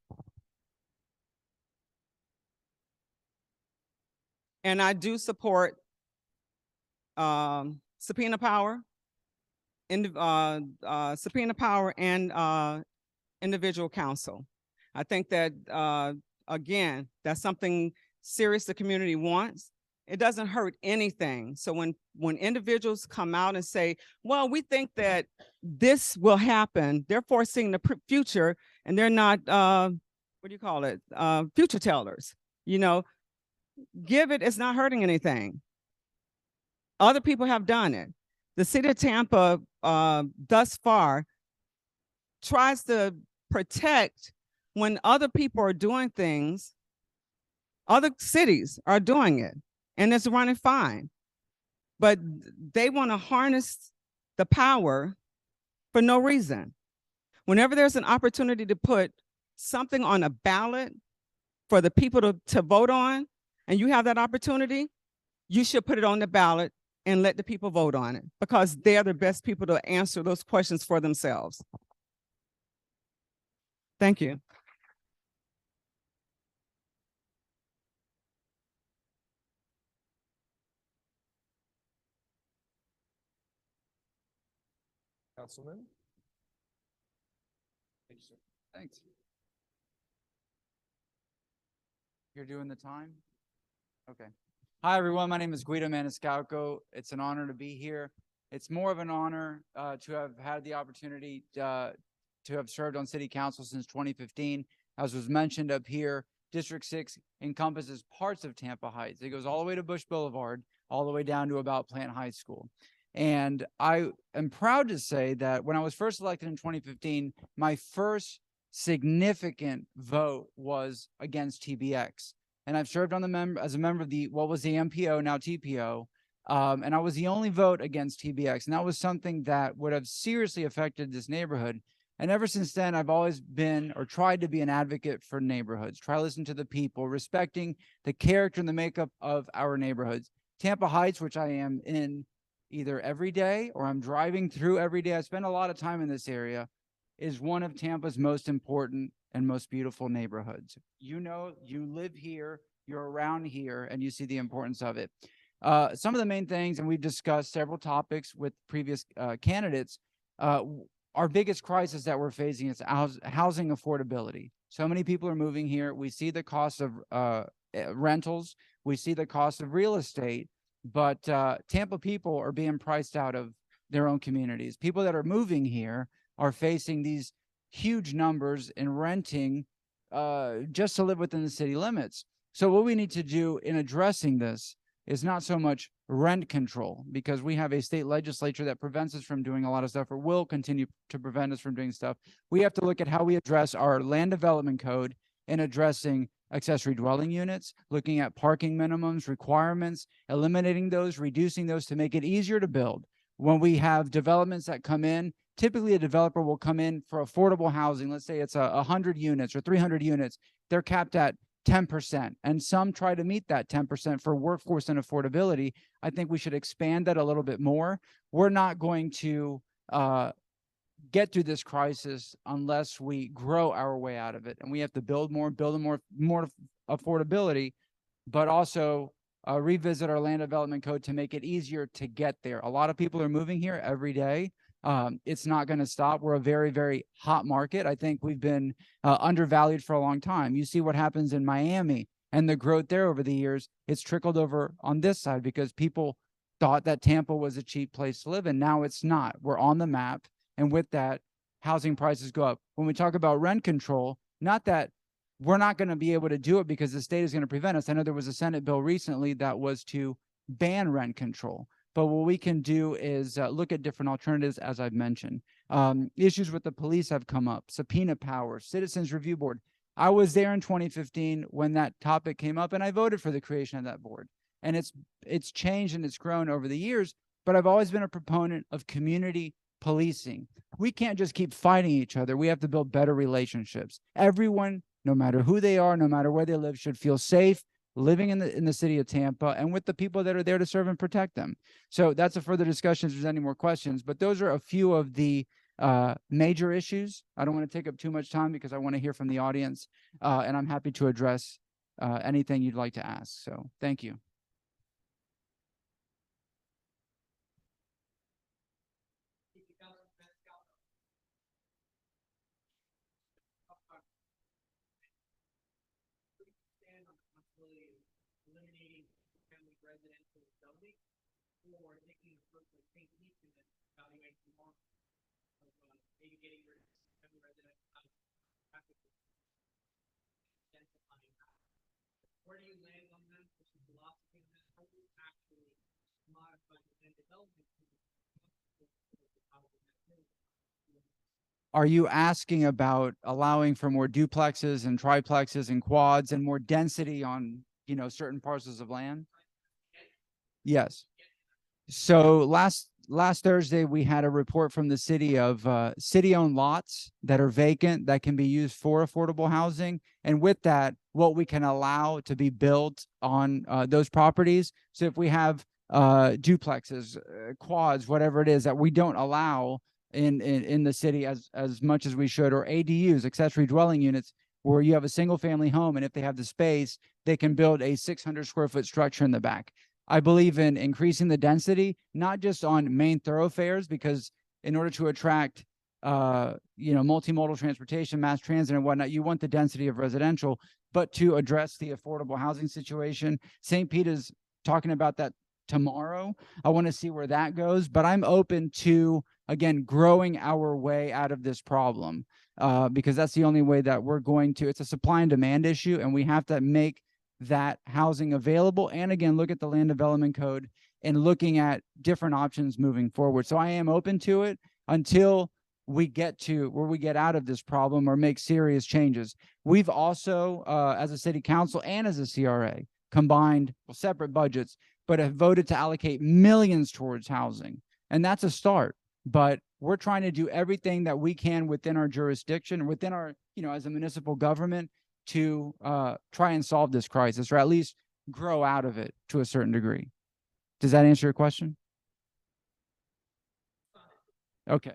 And I do support subpoena power, subpoena power and individual counsel. I think that, again, that's something serious the community wants. It doesn't hurt anything. So when individuals come out and say, well, we think that this will happen, they're foreseeing the future and they're not, what do you call it? Future tellers, you know, give it, it's not hurting anything. Other people have done it. The city of Tampa, thus far, tries to protect when other people are doing things, other cities are doing it, and it's running fine. But they want to harness the power for no reason. Whenever there's an opportunity to put something on a ballot for the people to vote on, and you have that opportunity, you should put it on the ballot and let the people vote on it, because they're the best people to answer those questions for themselves. Thank you. Councilman? Thank you, sir. Thanks. You're doing the time? Okay. Hi, everyone. My name is Guido Maniscalco. It's an honor to be here. It's more of an honor to have had the opportunity to have served on city council since 2015. As was mentioned up here, District 6 encompasses parts of Tampa Heights. It goes all the way to Bush Boulevard, all the way down to about Plant High School. And I am proud to say that when I was first elected in 2015, my first significant vote was against TBX. And I've served on as a member of what was the MPO, now TPO. And I was the only vote against TBX. And that was something that would have seriously affected this neighborhood. And ever since then, I've always been or tried to be an advocate for neighborhoods, try to listen to the people, respecting the character and the makeup of our neighborhoods. Tampa Heights, which I am in either every day or I'm driving through every day, I spend a lot of time in this area, is one of Tampa's most important and most beautiful neighborhoods. You know, you live here, you're around here, and you see the importance of it. Some of the main things, and we've discussed several topics with previous candidates, our biggest crisis that we're facing is housing affordability. So many people are moving here. We see the cost of rentals. We see the cost of real estate. But Tampa people are being priced out of their own communities. People that are moving here are facing these huge numbers in renting just to live within the city limits. So what we need to do in addressing this is not so much rent control, because we have a state legislature that prevents us from doing a lot of stuff or will continue to prevent us from doing stuff. We have to look at how we address our land development code in addressing accessory dwelling units, looking at parking minimums, requirements, eliminating those, reducing those to make it easier to build. When we have developments that come in, typically a developer will come in for affordable housing. Let's say it's 100 units or 300 units. They're capped at 10%, and some try to meet that 10% for workforce and affordability. I think we should expand that a little bit more. We're not going to get through this crisis unless we grow our way out of it, and we have to build more affordability, but also revisit our land development code to make it easier to get there. A lot of people are moving here every day. It's not going to stop. We're a very, very hot market. I think we've been undervalued for a long time. You see what happens in Miami and the growth there over the years. It's trickled over on this side because people thought that Tampa was a cheap place to live, and now it's not. We're on the map, and with that, housing prices go up. When we talk about rent control, not that we're not going to be able to do it because the state is going to prevent us. I know there was a Senate bill recently that was to ban rent control. But what we can do is look at different alternatives, as I've mentioned. Issues with the police have come up, subpoena power, citizens review board. I was there in 2015 when that topic came up, and I voted for the creation of that board. And it's changed and it's grown over the years, but I've always been a proponent of community policing. We can't just keep fighting each other. We have to build better relationships. Everyone, no matter who they are, no matter where they live, should feel safe living in the city of Tampa and with the people that are there to serve and protect them. So that's a further discussion if there's any more questions, but those are a few of the major issues. I don't want to take up too much time because I want to hear from the audience, and I'm happy to address anything you'd like to ask. So thank you. Eliminating family residential zoning or taking a approach like St. Pete and then evaluating more of maybe getting rid of family residential housing. Where do you land on that? What's the philosophy of that? How do you actually modify the land development? Are you asking about allowing for more duplexes and triplexes and quads and more density on, you know, certain parcels of land? Yes. So last Thursday, we had a report from the city of city-owned lots that are vacant that can be used for affordable housing. And with that, what we can allow to be built on those properties. So if we have duplexes, quads, whatever it is that we don't allow in the city as much as we should, or ADUs, accessory dwelling units, where you have a single family home, and if they have the space, they can build a 600 square foot structure in the back. I believe in increasing the density, not just on main thoroughfares, because in order to attract multimodal transportation, mass transit and whatnot, you want the density of residential, but to address the affordable housing situation. St. Pete is talking about that tomorrow. I want to see where that goes, but I'm open to, again, growing our way out of this problem, because that's the only way that we're going to. It's a supply and demand issue, and we have to make that housing available. And again, look at the land development code and looking at different options moving forward. So I am open to it until we get to where we get out of this problem or make serious changes. We've also, as a city council and as a CRA, combined separate budgets, but have voted to allocate millions towards housing. And that's a start. But we're trying to do everything that we can within our jurisdiction, within our, as a municipal government, to try and solve this crisis, or at least grow out of it to a certain degree. Does that answer your question? Okay.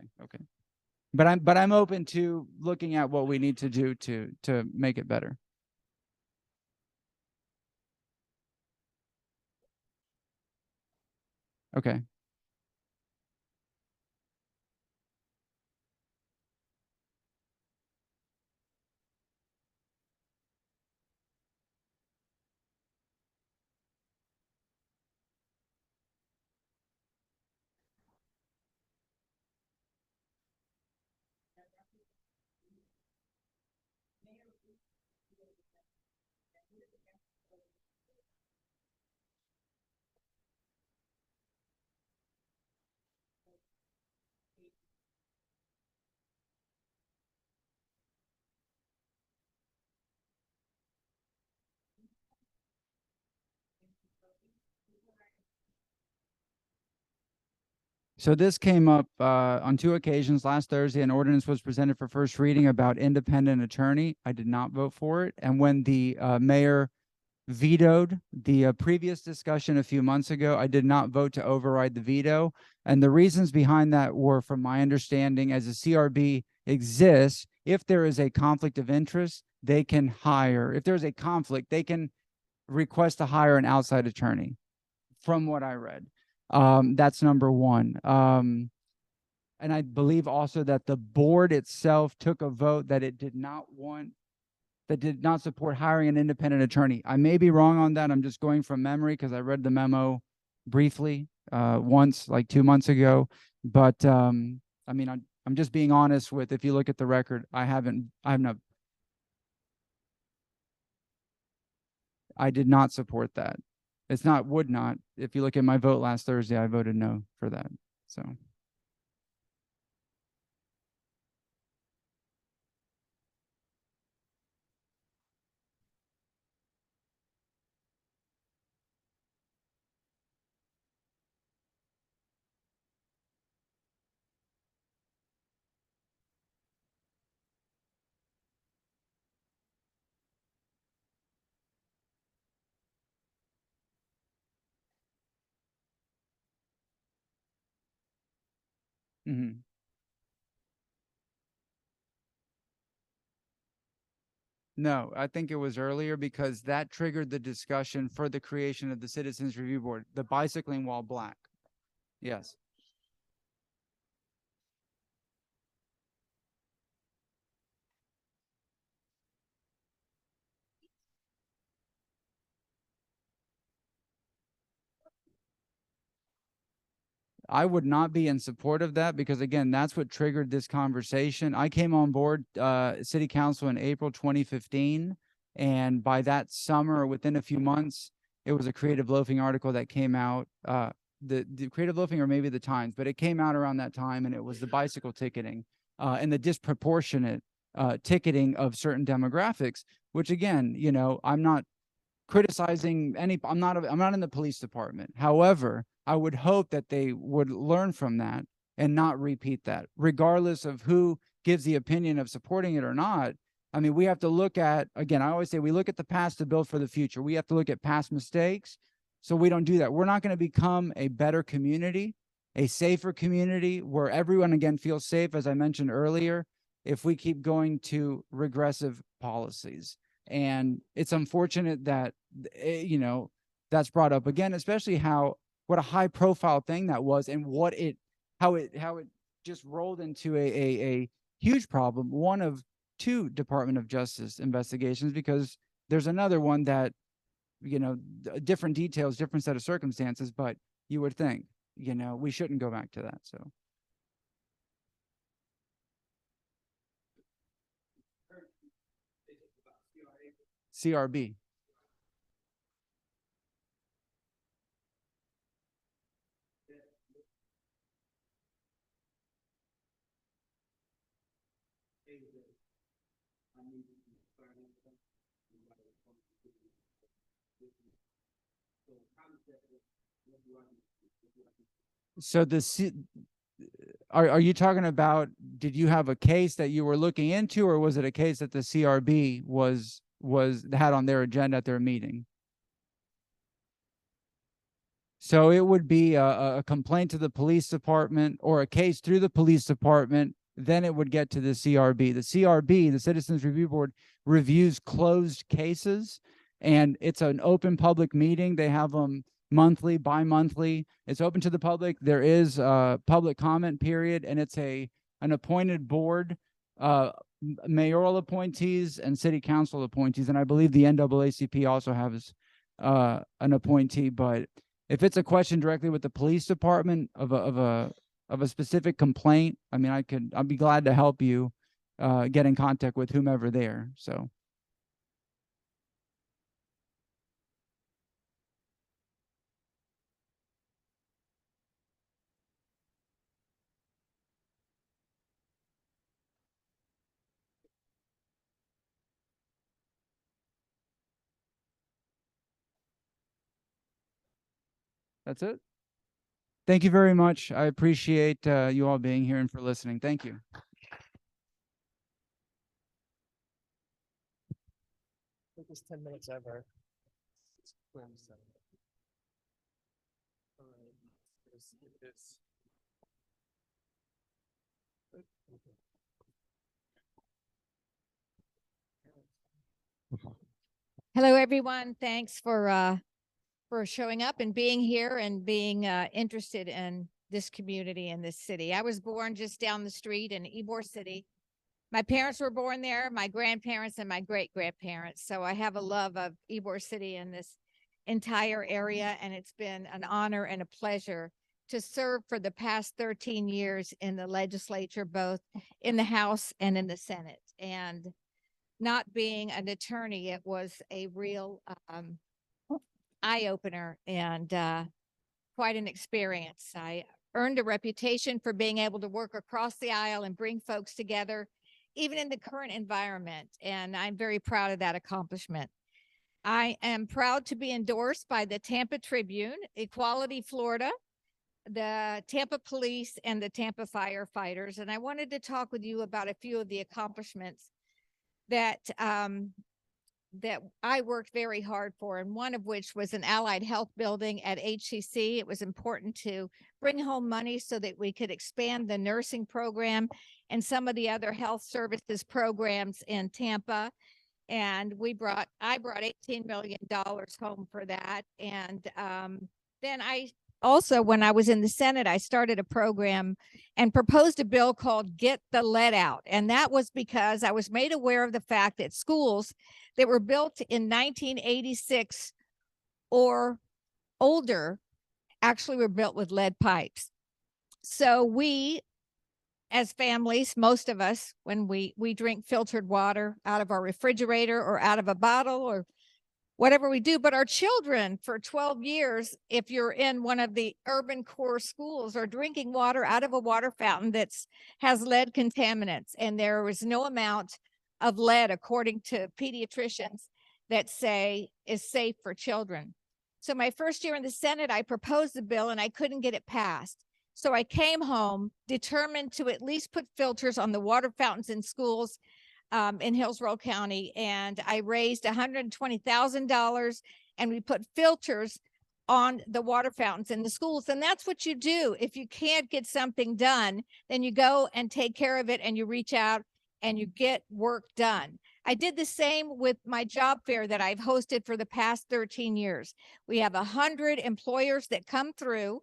But I'm open to looking at what we need to do to make it better. Okay. So this came up on 2 occasions. Last Thursday, an ordinance was presented for first reading about independent attorney. I did not vote for it. And when the mayor vetoed the previous discussion a few months ago, I did not vote to override the veto. And the reasons behind that were, from my understanding, as a CRB exists, if there is a conflict of interest, they can hire. If there's a conflict, they can request to hire an outside attorney, from what I read. That's number one. And I believe also that the board itself took a vote that it did not support hiring an independent attorney. I may be wrong on that. I'm just going from memory because I read the memo briefly once, like 2 months ago. But I mean, I'm just being honest with, if you look at the record, I did not support that. It's not, would not. If you look at my vote last Thursday, I voted no for that. So. Mhm. No, I think it was earlier because that triggered the discussion for the creation of the Citizens Review Board, the bicycling while black. Yes. I would not be in support of that because again, that's what triggered this conversation. I came on board city council in April 2015, and by that summer, within a few months, it was a Creative Loafing article that came out. The Creative Loafing or maybe the Times, but it came out around that time, and it was the bicycle ticketing and the disproportionate ticketing of certain demographics. Which again, you know, I'm not criticizing any, I'm not in the police department. However, I would hope that they would learn from that and not repeat that, regardless of who gives the opinion of supporting it or not. I mean, we have to look at, again, I always say we look at the past to build for the future. We have to look at past mistakes so we don't do that. We're not going to become a better community, a safer community where everyone again feels safe, as I mentioned earlier, if we keep going to regressive policies. And it's unfortunate that, you know, that's brought up again, especially what a high profile thing that was and how it just rolled into a huge problem. One of two Department of Justice investigations, because there's another one that, you know, different details, different set of circumstances, but you would think, you know, we shouldn't go back to that. So. CRB. So are you talking about, did you have a case that you were looking into, or was it a case that the CRB had on their agenda at their meeting? So it would be a complaint to the police department or a case through the police department. Then it would get to the CRB. The CRB, the Citizens Review Board, reviews closed cases, and it's an open public meeting. They have them monthly, bi-monthly. It's open to the public. There is a public comment period, and it's an appointed board, mayoral appointees and city council appointees. And I believe the NAACP also has an appointee. But if it's a question directly with the police department of a specific complaint, I mean, I'd be glad to help you get in contact with whomever there. So. That's it. Thank you very much. I appreciate you all being here and for listening. Thank you. Quickest 10 minutes ever. Hello, everyone. Thanks for showing up and being here and being interested in this community and this city. I was born just down the street in Ybor City. My parents were born there, my grandparents and my great-grandparents. So I have a love of Ybor City and this entire area, and it's been an honor and a pleasure to serve for the past 13 years in the legislature, both in the House and in the Senate. And not being an attorney, it was a real eye-opener and quite an experience. I earned a reputation for being able to work across the aisle and bring folks together, even in the current environment. And I'm very proud of that accomplishment. I am proud to be endorsed by the Tampa Tribune, Equality Florida, the Tampa Police, and the Tampa Firefighters. And I wanted to talk with you about a few of the accomplishments that that I worked very hard for, and one of which was an allied health building at HCC. It was important to bring home money so that we could expand the nursing program and some of the other health services programs in Tampa. And I brought $18 million home for that. And then I also, when I was in the Senate, I started a program and proposed a bill called Get the Lead Out. And that was because I was made aware of the fact that schools that were built in 1986 or older actually were built with lead pipes. So we, as families, most of us, when we drink filtered water out of our refrigerator or out of a bottle or whatever we do, but our children for 12 years, if you're in one of the urban core schools, are drinking water out of a water fountain that's has lead contaminants. And there is no amount of lead, according to pediatricians, that say is safe for children. So my first year in the Senate, I proposed the bill and I couldn't get it passed. So I came home determined to at least put filters on the water fountains in schools in Hillsborough County. And I raised $120,000 and we put filters on the water fountains in the schools. And that's what you do. If you can't get something done, then you go and take care of it and you reach out and you get work done. I did the same with my job fair that I've hosted for the past 13 years. We have 100 employers that come through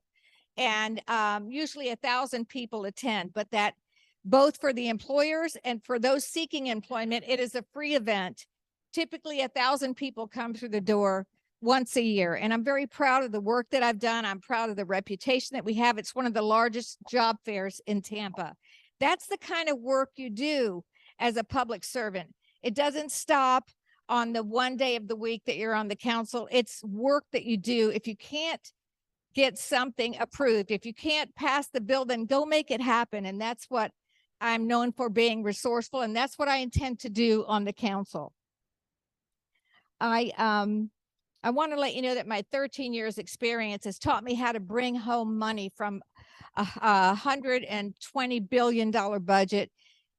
and usually 1,000 people attend, but that both for the employers and for those seeking employment, it is a free event. Typically 1,000 people come through the door once a year. And I'm very proud of the work that I've done. I'm proud of the reputation that we have. It's one of the largest job fairs in Tampa. That's the kind of work you do as a public servant. It doesn't stop on the one day of the week that you're on the council. It's work that you do. If you can't get something approved, if you can't pass the bill, then go make it happen. And that's what I'm known for, being resourceful. And that's what I intend to do on the council. I want to let you know that my 13 years experience has taught me how to bring home money from a $120 billion budget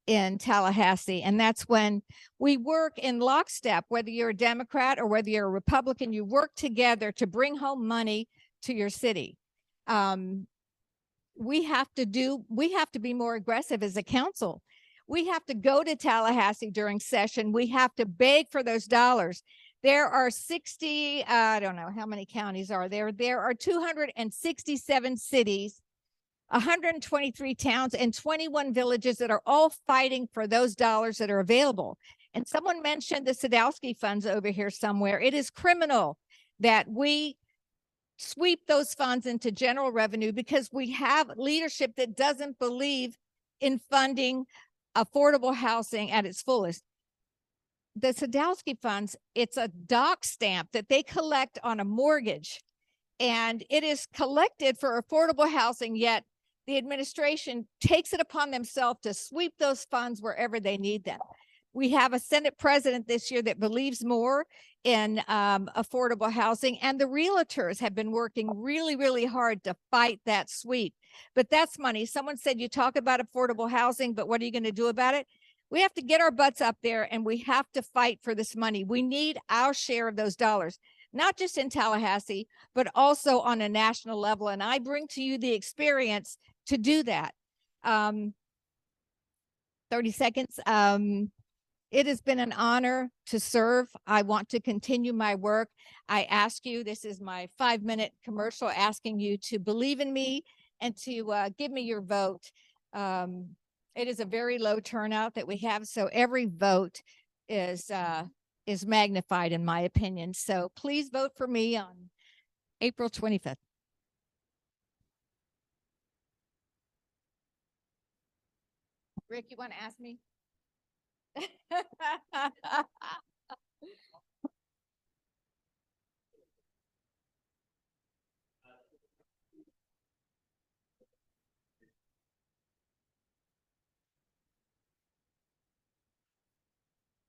in Tallahassee. And that's when we work in lockstep, whether you're a Democrat or whether you're a Republican, you work together to bring home money to your city. We have to be more aggressive as a council. We have to go to Tallahassee during session. We have to beg for those dollars. There are 60, I don't know how many counties are there. There are 267 cities, 123 towns, and 21 villages that are all fighting for those dollars that are available. And someone mentioned the Sadowski funds over here somewhere. It is criminal that we sweep those funds into general revenue because we have leadership that doesn't believe in funding affordable housing at its fullest. The Sadowski funds, it's a doc stamp that they collect on a mortgage, and it is collected for affordable housing, yet the administration takes it upon themselves to sweep those funds wherever they need them. We have a Senate president this year that believes more in affordable housing, and the realtors have been working really, really hard to fight that sweep. But that's money. Someone said, you talk about affordable housing, but what are you going to do about it? We have to get our butts up there and we have to fight for this money. We need our share of those dollars, not just in Tallahassee, but also on a national level. And I bring to you the experience to do that. 30 seconds. It has been an honor to serve. I want to continue my work. I ask you, this is my 5-minute commercial, asking you to believe in me and to give me your vote. It is a very low turnout that we have, so every vote is magnified in my opinion. So please vote for me on April 25th. Rick, you want to ask me?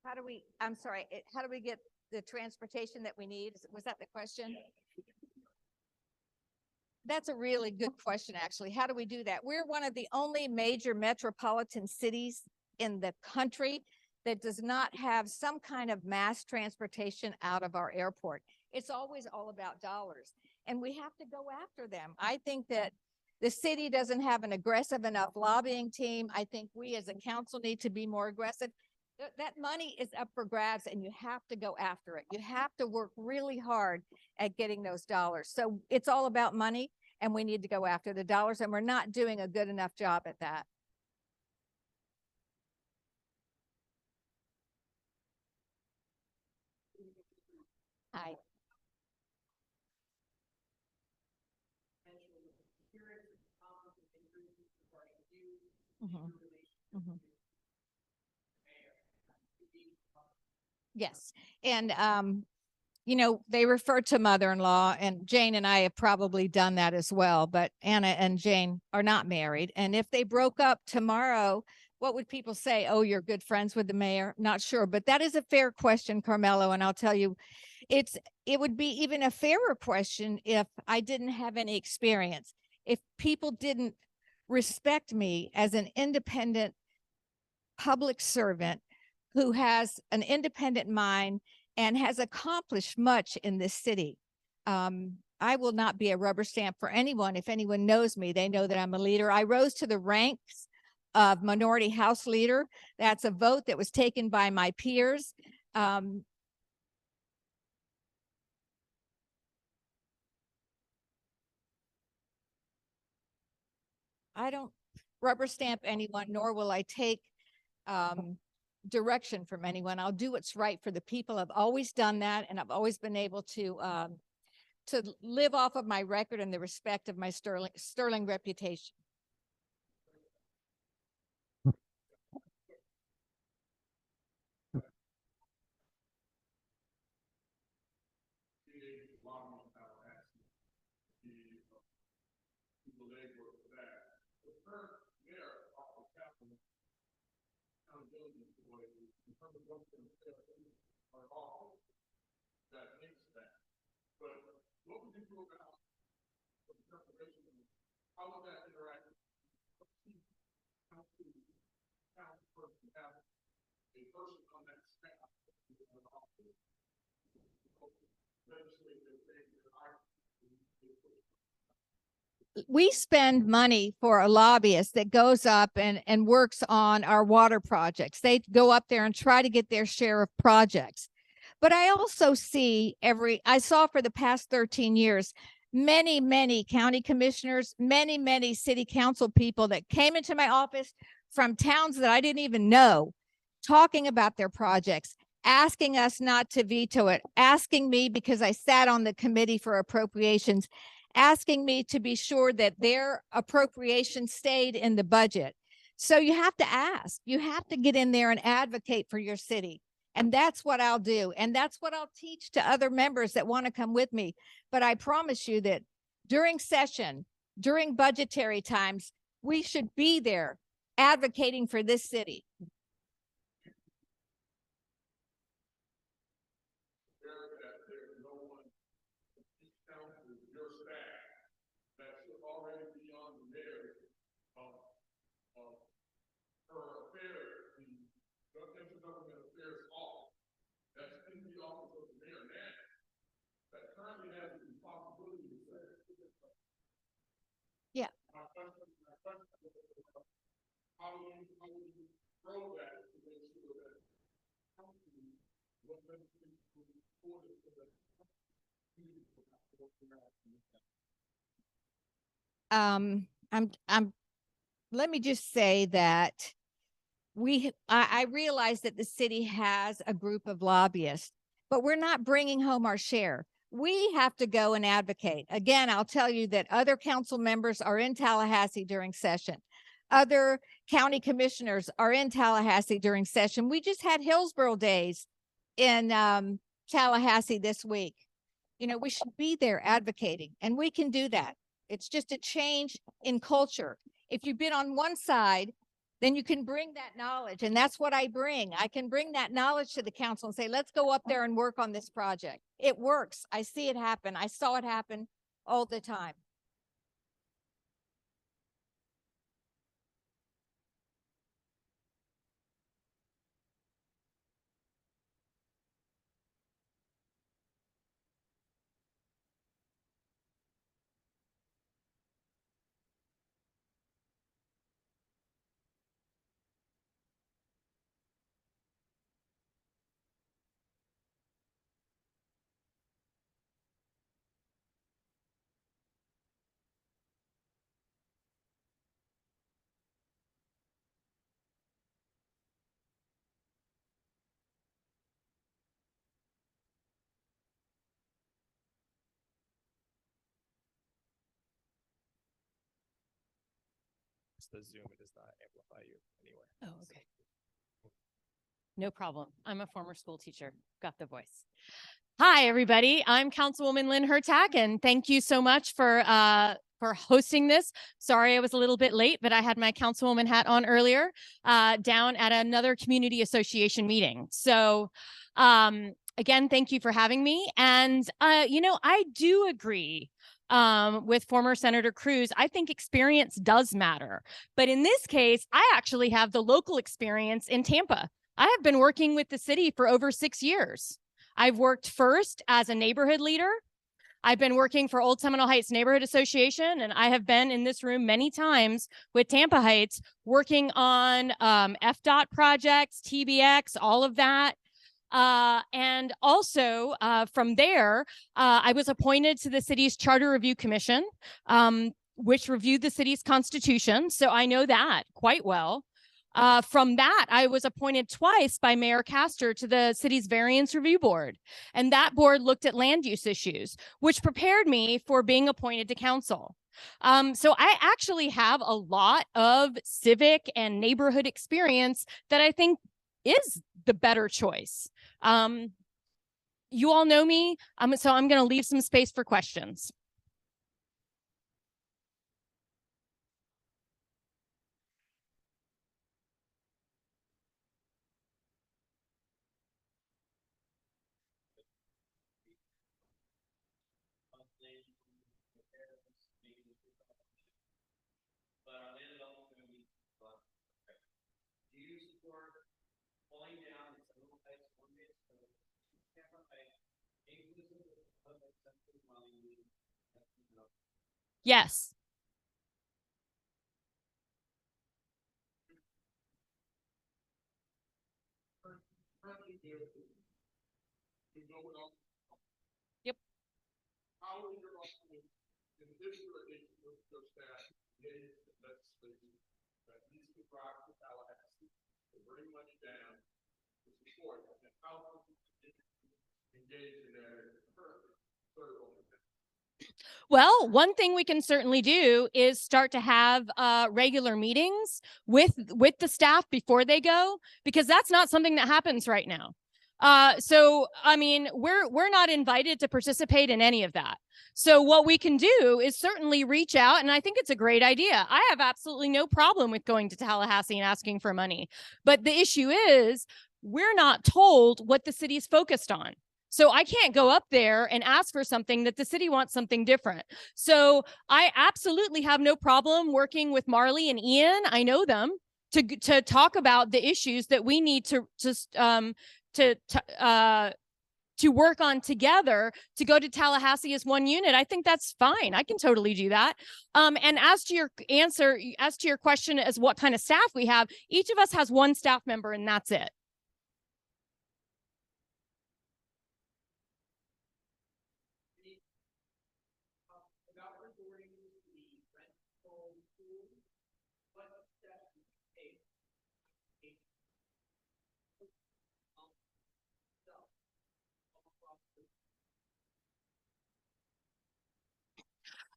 How do we get the transportation that we need? Was that the question? That's a really good question, actually. How do we do that? We're one of the only major metropolitan cities in the country that does not have some kind of mass transportation out of our airport. It's always all about dollars, and we have to go after them. I think that the city doesn't have an aggressive enough lobbying team. I think we as a council need to be more aggressive. That money is up for grabs, and you have to go after it. You have to work really hard at getting those dollars. So it's all about money, and we need to go after the dollars, and we're not doing a good enough job at that. Hi. Mhm. Mhm. Yes. And, you know, they refer to mother-in-law, and Jane and I have probably done that as well, but Anna and Jane are not married. And if they broke up tomorrow, what would people say? Oh, you're good friends with the mayor? Not sure, but that is a fair question, Carmelo. And I'll tell you, it would be even a fairer question if I didn't have any experience. If people didn't respect me as an independent public servant who has an independent mind and has accomplished much in this city. I will not be a rubber stamp for anyone. If anyone knows me, they know that I'm a leader. I rose to the ranks of minority house leader. That's a vote that was taken by my peers. I don't rubber stamp anyone, nor will I take direction from anyone. I'll do what's right for the people. I've always done that, and I've always been able to live off of my record and the respect of my sterling reputation. We spend money for a lobbyist that goes up and works on our water projects. They go up there and try to get their share of projects. But I also see I saw for the past 13 years, many county commissioners, many city council people that came into my office from towns that I didn't even know, talking about their projects, asking us not to veto it, asking me, because I sat on the committee for appropriations, asking me to be sure that their appropriation stayed in the budget. So you have to ask, you have to get in there and advocate for your city. And that's what I'll do. And that's what I'll teach to other members that want to come with me. But I promise you that during session, during budgetary times, we should be there advocating for this city. Yeah. Let me just say that I realize that the city has a group of lobbyists, but we're not bringing home our share. We have to go and advocate. Again, I'll tell you that other council members are in Tallahassee during session. Other county commissioners are in Tallahassee during session. We just had Hillsborough Days in Tallahassee this week. You know, we should be there advocating, and we can do that. It's just a change in culture. If you've been on one side, then you can bring that knowledge. And that's what I bring. I can bring that knowledge to the council and say, let's go up there and work on this project. It works. I see it happen. I saw it happen all the time. the Zoom, it does not amplify you anywhere. Oh, okay. No problem. I'm a former school teacher. Got the voice. Hi, everybody. I'm Councilwoman Lynn Hertag, and thank you so much for hosting this. Sorry I was a little bit late, but I had my councilwoman hat on earlier down at another community association meeting. So again, thank you for having me. And you know, I do agree with former Senator Cruz. I think experience does matter. But in this case, I actually have the local experience in Tampa. I have been working with the city for over 6 years. I've worked first as a neighborhood leader. I've been working for Old Seminole Heights Neighborhood Association, and I have been in this room many times with Tampa Heights working on FDOT projects, TBX, all of that. And also from there, I was appointed to the city's Charter Review Commission, which reviewed the city's constitution. So I know that quite well. From that, I was appointed twice by Mayor Castor to the city's Variance Review Board. And that board looked at land use issues, which prepared me for being appointed to council. So I actually have a lot of civic and neighborhood experience that I think is the better choice. You all know me, so I'm going to leave some space for questions. Yes. Yep. Well, one thing we can certainly do is start to have regular meetings with the staff before they go, because that's not something that happens right now. So, I mean, we're not invited to participate in any of that. So what we can do is certainly reach out, and I think it's a great idea. I have absolutely no problem with going to Tallahassee and asking for money. But the issue is we're not told what the city's focused on. So I can't go up there and ask for something that the city wants something different. So I absolutely have no problem working with Marley and Ian. I know them to talk about the issues that we need to work on together to go to Tallahassee as one unit. I think that's fine. I can totally do that. And as to your question as what kind of staff we have, each of us has one staff member and that's it.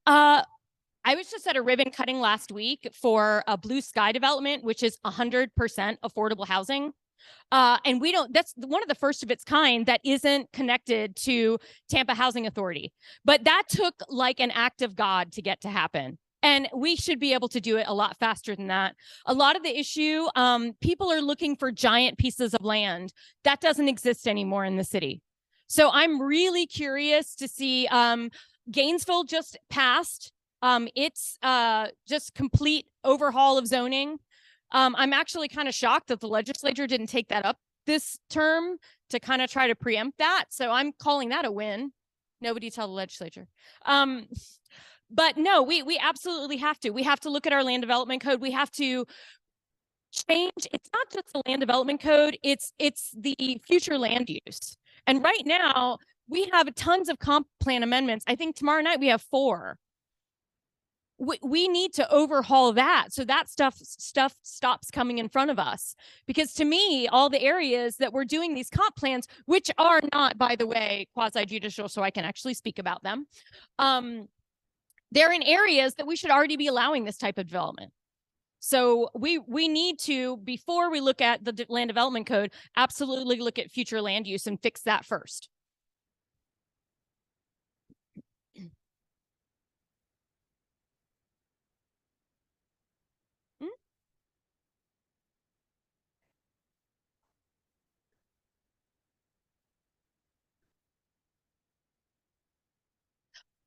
I was just at a ribbon cutting last week for a Blue Sky development, which is 100% affordable housing. And that's one of the first of its kind that isn't connected to Tampa Housing Authority. But that took like an act of God to get to happen. And we should be able to do it a lot faster than that. A lot of the issue, people are looking for giant pieces of land. That doesn't exist anymore in the city. So I'm really curious to see, Gainesville just passed its just complete overhaul of zoning. I'm actually kind of shocked that the legislature didn't take that up this term to kind of try to preempt that. So I'm calling that a win. Nobody tell the legislature. But no, we absolutely have to. We have to look at our land development code. We have to change. It's not just the land development code. It's the future land use. And right now we have tons of comp plan amendments. I think tomorrow night we have 4. We need to overhaul that so that stuff stops coming in front of us. Because to me, all the areas that we're doing these comp plans, which are not, by the way, quasi-judicial, so I can actually speak about them, they're in areas that we should already be allowing this type of development. So we need to, before we look at the land development code, absolutely look at future land use and fix that first.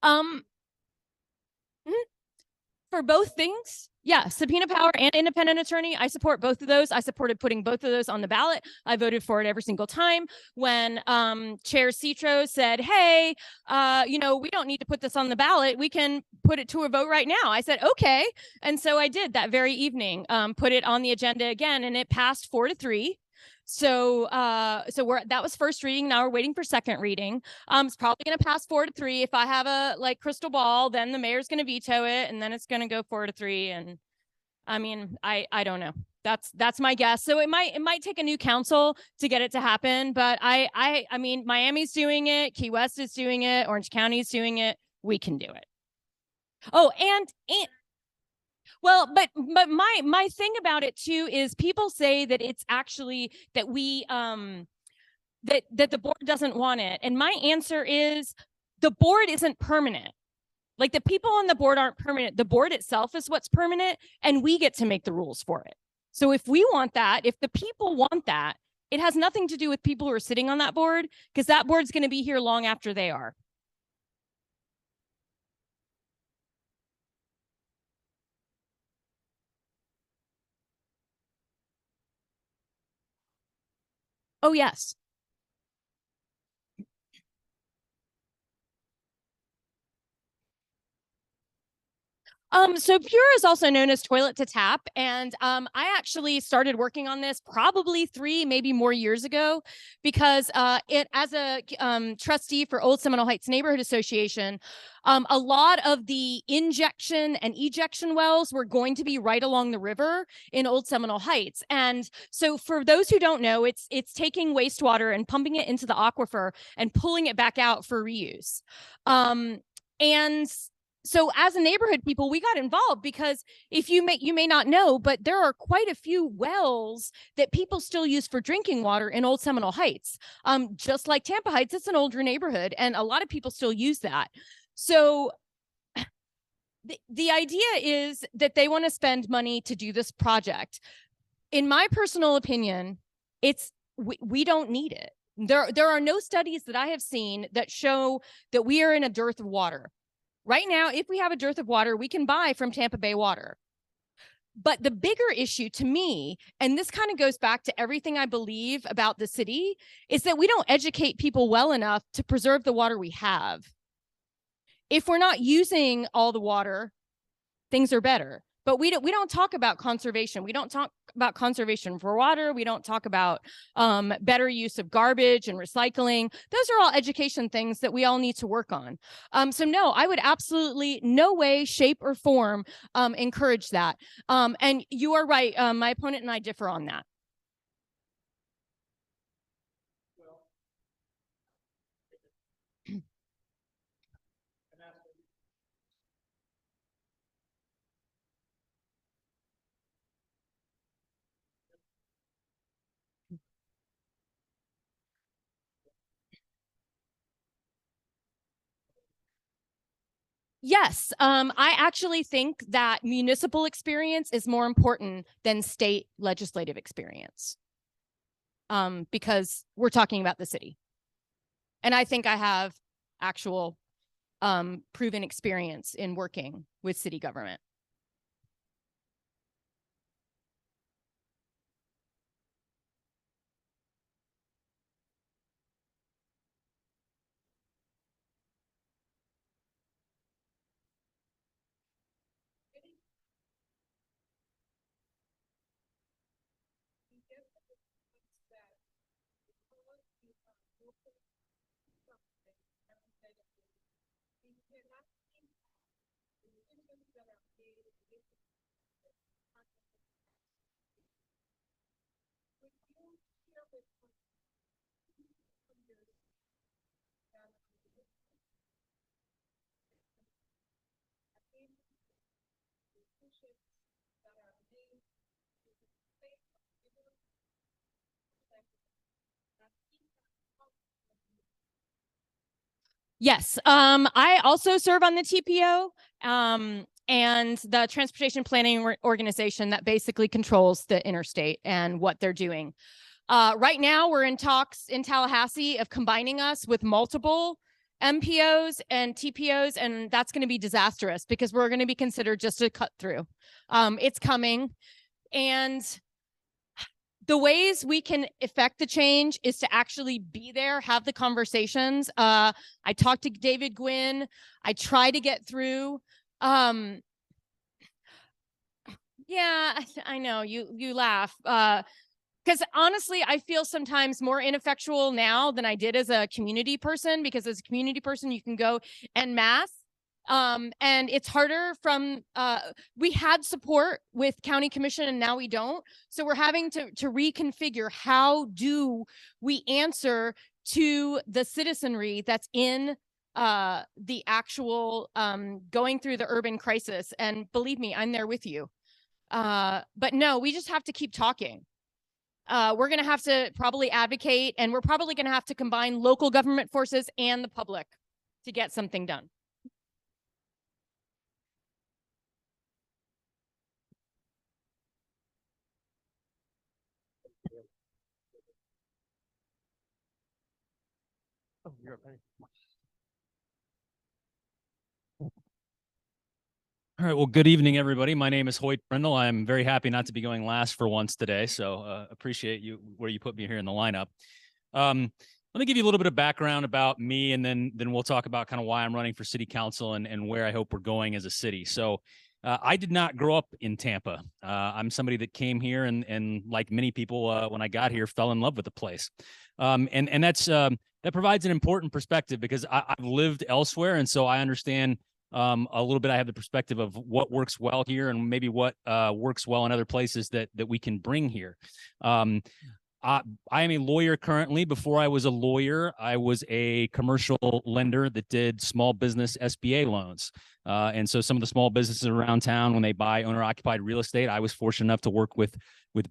Um, mhm. For both things, yeah, subpoena power and independent attorney, I support both of those. I supported putting both of those on the ballot. I voted for it every single time. When Chair Citro said, hey, we don't need to put this on the ballot. We can put it to a vote right now. I said, okay. And so I did that very evening, put it on the agenda again, and it passed 4-3. So that was first reading. Now we're waiting for second reading. It's probably going to pass 4-3. If I have a crystal ball, then the mayor's going to veto it, and then it's going to go 4-3. And I mean, I don't know. That's my guess. So it might take a new council to get it to happen. But I mean, Miami's doing it, Key West is doing it, Orange County's doing it. We can do it. Oh, and well, but my thing about it too is people say that it's actually that we that the board doesn't want it. And my answer is the board isn't permanent. Like, the people on the board aren't permanent. The board itself is what's permanent, and we get to make the rules for it. So if we want that, if the people want that, it has nothing to do with people who are sitting on that board, because that board's going to be here long after they are. Oh, yes. So Pure is also known as toilet to tap. And I actually started working on this probably 3, maybe more years ago, because as a trustee for Old Seminole Heights Neighborhood Association, a lot of the injection and ejection wells were going to be right along the river in Old Seminole Heights. And so for those who don't know, it's taking wastewater and pumping it into the aquifer and pulling it back out for reuse. And so as a neighborhood people, we got involved because you may not know, but there are quite a few wells that people still use for drinking water in Old Seminole Heights. Just like Tampa Heights, it's an older neighborhood, and a lot of people still use that. So the idea is that they want to spend money to do this project. In my personal opinion, we don't need it. There are no studies that I have seen that show that we are in a dearth of water. Right now, if we have a dearth of water, we can buy from Tampa Bay Water. But the bigger issue to me, and this kind of goes back to everything I believe about the city, is that we don't educate people well enough to preserve the water we have. If we're not using all the water, things are better. But we don't talk about conservation. We don't talk about conservation for water. We don't talk about better use of garbage and recycling. Those are all education things that we all need to work on. So no, I would absolutely no way, shape, or form encourage that. And you are right. My opponent and I differ on that. Yes, I actually think that municipal experience is more important than state legislative experience, because we're talking about the city. And I think I have actual proven experience in working with city government. Yes, I also serve on the TPO, and the Transportation Planning Organization that basically controls the interstate and what they're doing. Right now, we're in talks in Tallahassee of combining us with multiple MPOs and TPOs, and that's going to be disastrous because we're going to be considered just a cut through. It's coming, and the ways we can affect the change is to actually be there, have the conversations. I talked to David Gwynn. I try to get through. Yeah, I know you laugh. Because honestly, I feel sometimes more ineffectual now than I did as a community person, because as a community person, you can go en masse. And it's harder from, we had support with county commission and now we don't. So we're having to reconfigure, how do we answer to the citizenry that's in the actual going through the urban crisis. And believe me, I'm there with you. But no, we just have to keep talking. We're going to have to probably advocate, and we're probably going to have to combine local government forces and the public to get something done. Oh, you're up, All right. Well, good evening, everybody. My name is Hoyt Brindle. I'm very happy not to be going last for once today. So appreciate you where you put me here in the lineup. Let me give you a little bit of background about me, and then we'll talk about kind of why I'm running for city council and where I hope we're going as a city. So I did not grow up in Tampa. I'm somebody that came here and like many people, when I got here, fell in love with the place. And that's that provides an important perspective because I've lived elsewhere. And so I understand a little bit. I have the perspective of what works well here and maybe what works well in other places that we can bring here. I am a lawyer currently. Before I was a lawyer, I was a commercial lender that did small business SBA loans. And so some of the small businesses around town, when they buy owner-occupied real estate, I was fortunate enough to work with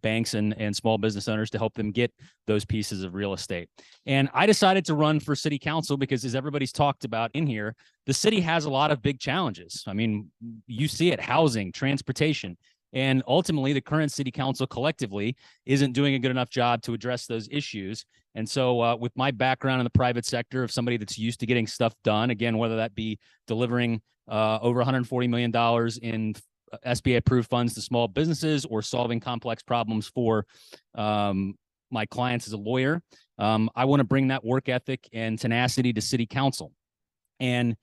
banks and small business owners to help them get those pieces of real estate. And I decided to run for city council because, as everybody's talked about in here, the city has a lot of big challenges. I mean, you see it: housing, transportation. And ultimately, the current city council collectively isn't doing a good enough job to address those issues. And so with my background in the private sector of somebody that's used to getting stuff done, again, whether that be delivering over $140 million in SBA approved funds to small businesses or solving complex problems for my clients as a lawyer, I want to bring that work ethic and tenacity to city council. And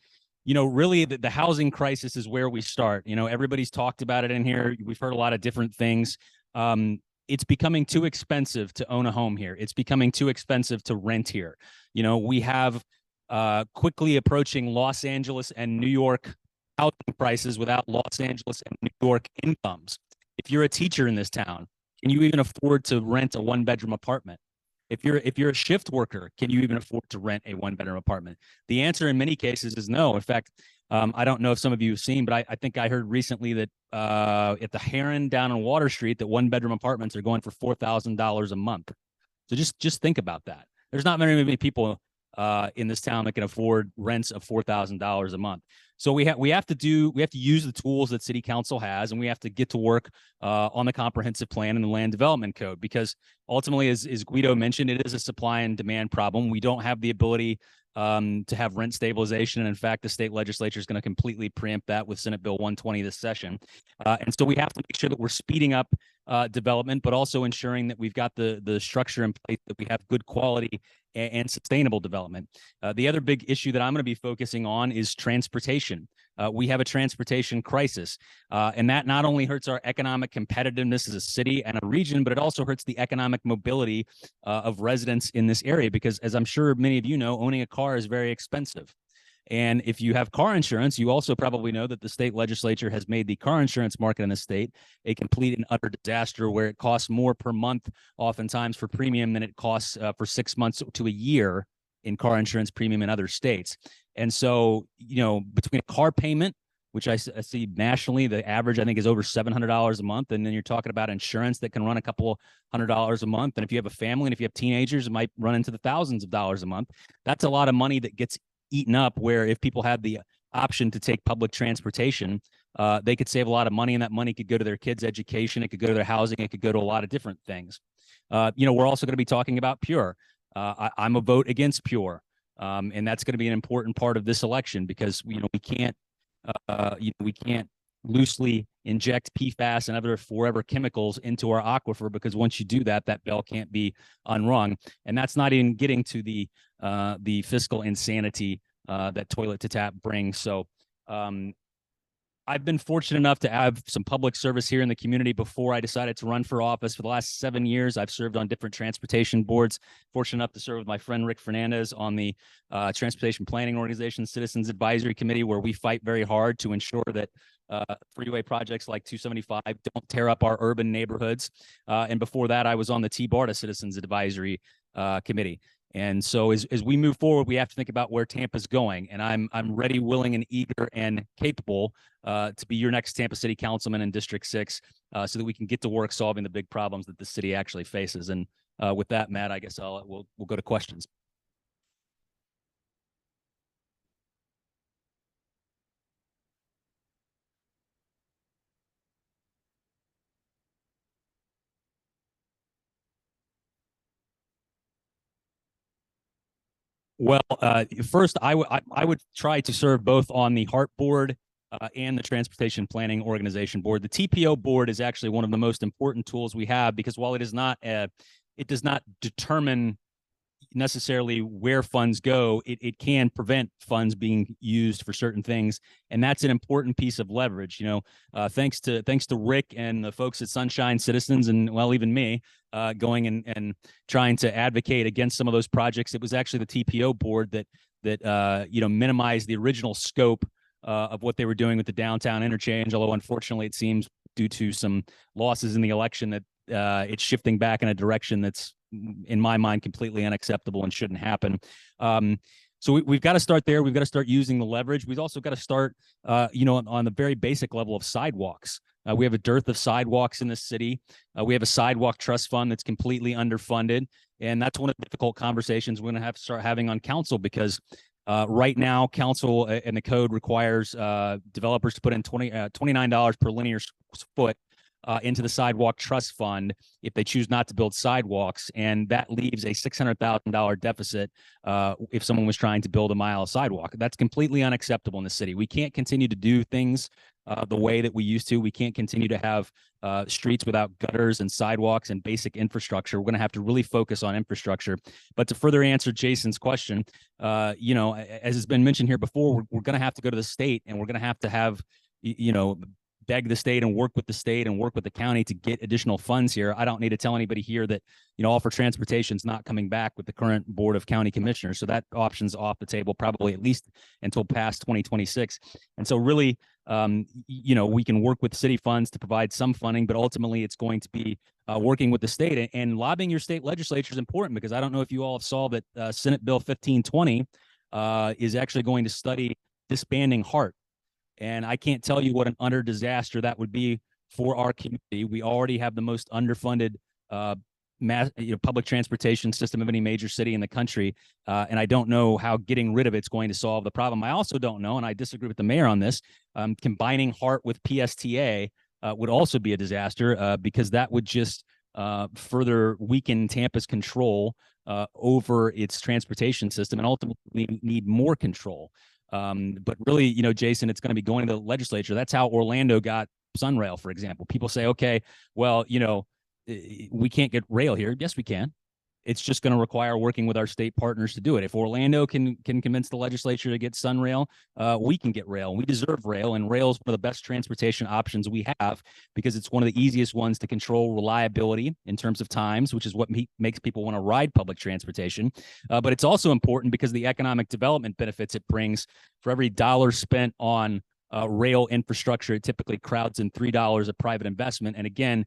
really the housing crisis is where we start. Everybody's talked about it in here. We've heard a lot of different things. It's becoming too expensive to own a home here. It's becoming too expensive to rent here. We have quickly approaching Los Angeles and New York housing prices without Los Angeles and New York incomes. If you're a teacher in this town, can you even afford to rent a one-bedroom apartment? If you're a shift worker, can you even afford to rent a one-bedroom apartment? The answer in many cases is no. In fact, I don't know if some of you have seen, but I think I heard recently that at the Heron down on Water Street, that one-bedroom apartments are going for $4,000 a month. So just think about that. There's not very many people in this town that can afford rents of $4,000 a month. So we have to use the tools that city council has, and we have to get to work on the comprehensive plan and the land development code, because ultimately, as Guido mentioned, it is a supply and demand problem. We don't have the ability to have rent stabilization. And in fact, the state legislature is going to completely preempt that with Senate Bill 120 this session. And so we have to make sure that we're speeding up development, but also ensuring that we've got the structure in place, that we have good quality and sustainable development. The other big issue that I'm going to be focusing on is transportation. We have a transportation crisis, and that not only hurts our economic competitiveness as a city and a region, but it also hurts the economic mobility of residents in this area, because, as I'm sure many of you know, owning a car is very expensive. And if you have car insurance, you also probably know that the state legislature has made the car insurance market in the state a complete and utter disaster, where it costs more per month, oftentimes, for premium than it costs for 6 months to a year in car insurance premium in other states. And so, between a car payment, which I see nationally, the average I think is over $700 a month, and then you're talking about insurance that can run a couple $100s a month. And if you have a family and if you have teenagers, it might run into the thousands of dollars a month. That's a lot of money that gets eaten up, where if people had the option to take public transportation, they could save a lot of money, and that money could go to their kids' education. It could go to their housing. It could go to a lot of different things. We're also going to be talking about Pure. I'm a vote against Pure. And that's going to be an important part of this election, because we can't loosely inject PFAS and other forever chemicals into our aquifer, because once you do that, that bell can't be unrung. And that's not even getting to the fiscal insanity that toilet to tap brings. So I've been fortunate enough to have some public service here in the community before I decided to run for office. For the last 7 years, I've served on different transportation boards. Fortunate enough to serve with my friend Rick Fernandez on the Transportation Planning Organization Citizens Advisory Committee, where we fight very hard to ensure that freeway projects like 275 don't tear up our urban neighborhoods. And before that, I was on the T-BARTA Citizens Advisory Committee. And so as we move forward, we have to think about where Tampa's going. And I'm ready, willing, and eager and capable to be your next Tampa City Councilman in District 6 so that we can get to work solving the big problems that the city actually faces. And with that, Matt, I guess we'll go to questions. Well, first, I would try to serve both on the HART board and the Transportation Planning Organization board. The TPO board is actually one of the most important tools we have, because while it does not determine necessarily where funds go, it can prevent funds being used for certain things, and that's an important piece of leverage. Thanks to Rick and the folks at Sunshine Citizens, and well, even me, going and trying to advocate against some of those projects. It was actually the TPO board that minimized the original scope of what they were doing with the downtown interchange. Although unfortunately, it seems due to some losses in the election that it's shifting back in a direction that's, in my mind, completely unacceptable and shouldn't happen. So we've got to start there. We've got to start using the leverage. We've also got to start, on the very basic level of sidewalks. We have a dearth of sidewalks in this city. We have a sidewalk trust fund that's completely underfunded. And that's one of the difficult conversations we're going to have to start having on council, because right now, council and the code requires developers to put in $29 per linear foot into the sidewalk trust fund if they choose not to build sidewalks, and that leaves a $600,000 deficit if someone was trying to build a mile of sidewalk. That's completely unacceptable in the city. We can't continue to do things the way that we used to. We can't continue to have streets without gutters and sidewalks and basic infrastructure. We're going to have to really focus on infrastructure. But to further answer Jason's question, as has been mentioned here before, we're going to have to go to the state, and we're going to have beg the state and work with the state and work with the county to get additional funds here. I don't need to tell anybody here that, all for transportation is not coming back with the current board of county commissioners. So that option's off the table, probably at least until past 2026. And so really, we can work with city funds to provide some funding, but ultimately it's going to be working with the state, and lobbying your state legislature is important, because I don't know if you all have saw that Senate Bill 1520 is actually going to study disbanding HART. And I can't tell you what an utter disaster that would be for our community. We already have the most underfunded public transportation system of any major city in the country. And I don't know how getting rid of it's going to solve the problem. I also don't know, and I disagree with the mayor on this, combining HART with PSTA would also be a disaster, because that would just further weaken Tampa's control over its transportation system, and ultimately need more control. But really, Jason, it's going to be going to the legislature. That's how Orlando got Sunrail, for example. People say, okay, well, we can't get rail here. Yes, we can. It's just going to require working with our state partners to do it. If Orlando can convince the legislature to get Sunrail, we can get rail. We deserve rail, and rail is one of the best transportation options we have, because it's one of the easiest ones to control reliability in terms of times, which is what makes people want to ride public transportation. But it's also important because the economic development benefits it brings. For every dollar spent on rail infrastructure, it typically crowds in $3 of private investment. And again,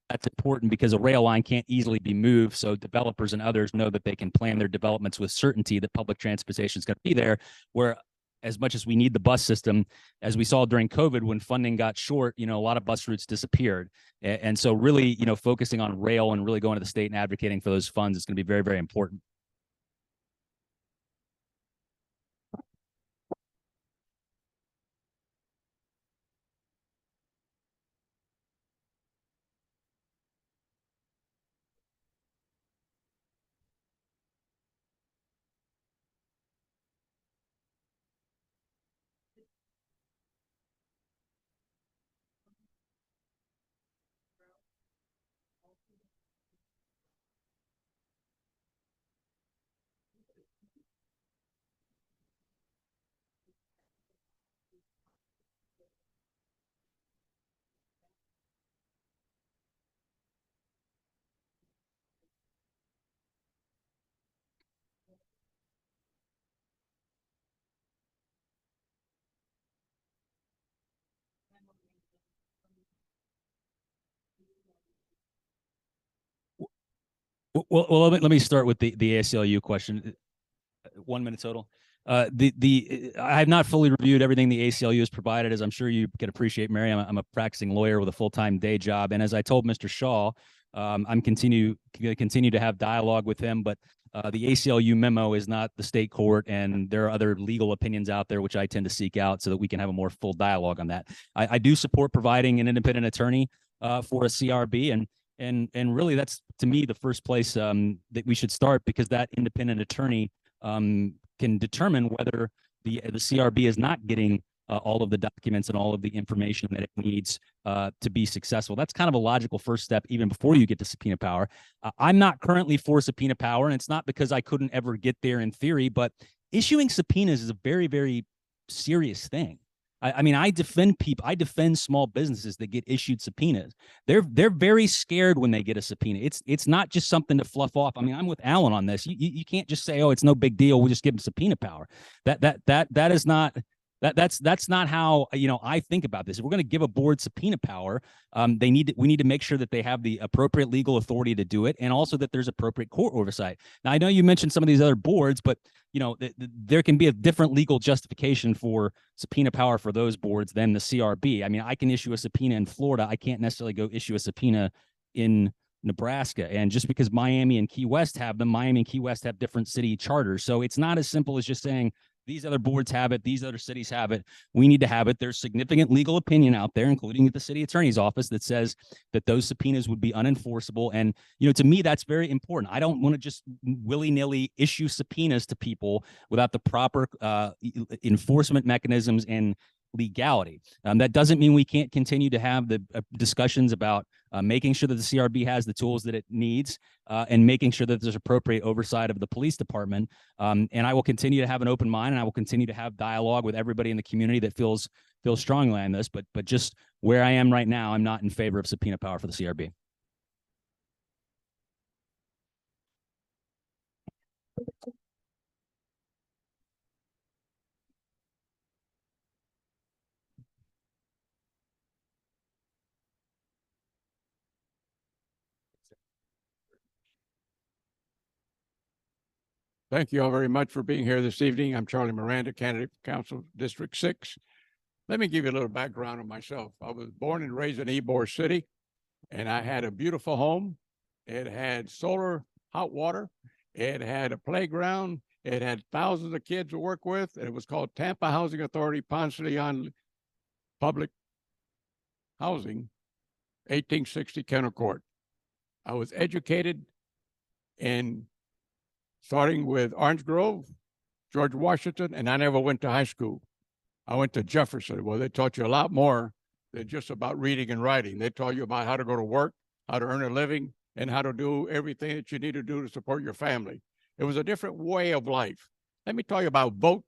that's important because a rail line can't easily be moved. So developers and others know that they can plan their developments with certainty that public transportation is going to be there. Where as much as we need the bus system, as we saw during COVID, when funding got short, a lot of bus routes disappeared. And so really, focusing on rail and really going to the state and advocating for those funds is going to be very, very important. Well, let me start with the ACLU question. 1 minute total. I have not fully reviewed everything the ACLU has provided, as I'm sure you can appreciate, Mary. I'm a practicing lawyer with a full-time day job, and as I told Mr. Shaw, I'm going to continue to have dialogue with him. But the ACLU memo is not the state court, and there are other legal opinions out there which I tend to seek out so that we can have a more full dialogue on that. I do support providing an independent attorney for a CRB, and really that's to me the first place that we should start, because that independent attorney can determine whether the CRB is not getting all of the documents and all of the information that it needs to be successful. That's kind of a logical first step even before you get to subpoena power. I'm not currently for subpoena power, and it's not because I couldn't ever get there in theory, but issuing subpoenas is a very, very serious thing. I mean, I defend people. I defend small businesses that get issued subpoenas. They're very scared when they get a subpoena. It's not just something to fluff off. I mean, I'm with Alan on this. You can't just say, oh, it's no big deal, we'll just give them subpoena power. That is not. That's not how I think about this. If we're going to give a board subpoena power, we need to make sure that they have the appropriate legal authority to do it, and also that there's appropriate court oversight. Now, I know you mentioned some of these other boards, but there can be a different legal justification for subpoena power for those boards than the CRB. I mean, I can issue a subpoena in Florida. I can't necessarily go issue a subpoena in Nebraska. And just because Miami and Key West have them, Miami and Key West have different city charters. So it's not as simple as just saying, these other boards have it, these other cities have it, we need to have it. There's significant legal opinion out there, including at the city attorney's office, that says that those subpoenas would be unenforceable. And, to me, that's very important. I don't want to just willy-nilly issue subpoenas to people without the proper enforcement mechanisms and legality. That doesn't mean we can't continue to have the discussions about making sure that the CRB has the tools that it needs and making sure that there's appropriate oversight of the police department. And I will continue to have an open mind, and I will continue to have dialogue with everybody in the community that feels strongly on this. But just where I am right now, I'm not in favor of subpoena power for the CRB. Thank you all very much for being here this evening. I'm Charlie Miranda, candidate for Council District 6. Let me give you a little background on myself. I was born and raised in Ybor City, and I had a beautiful home. It had solar hot water. It had a playground. It had thousands of kids to work with. And it was called Tampa Housing Authority, Ponce de Leon Public Housing, 1860 Kennel Court. I was educated in starting with Orange Grove, George Washington, and I never went to high school. I went to Jefferson, where they taught you a lot more than just about reading and writing. They taught you about how to go to work, how to earn a living, and how to do everything that you need to do to support your family. It was a different way of life. Let me tell you about vote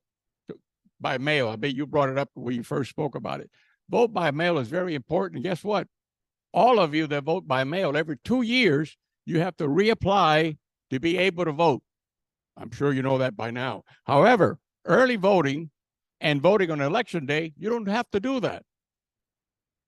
by mail. I bet you brought it up when you first spoke about it. Vote by mail is very important. And guess what? All of you that vote by mail, every 2 years, you have to reapply to be able to vote. I'm sure you know that by now. However, early voting and voting on election day, you don't have to do that.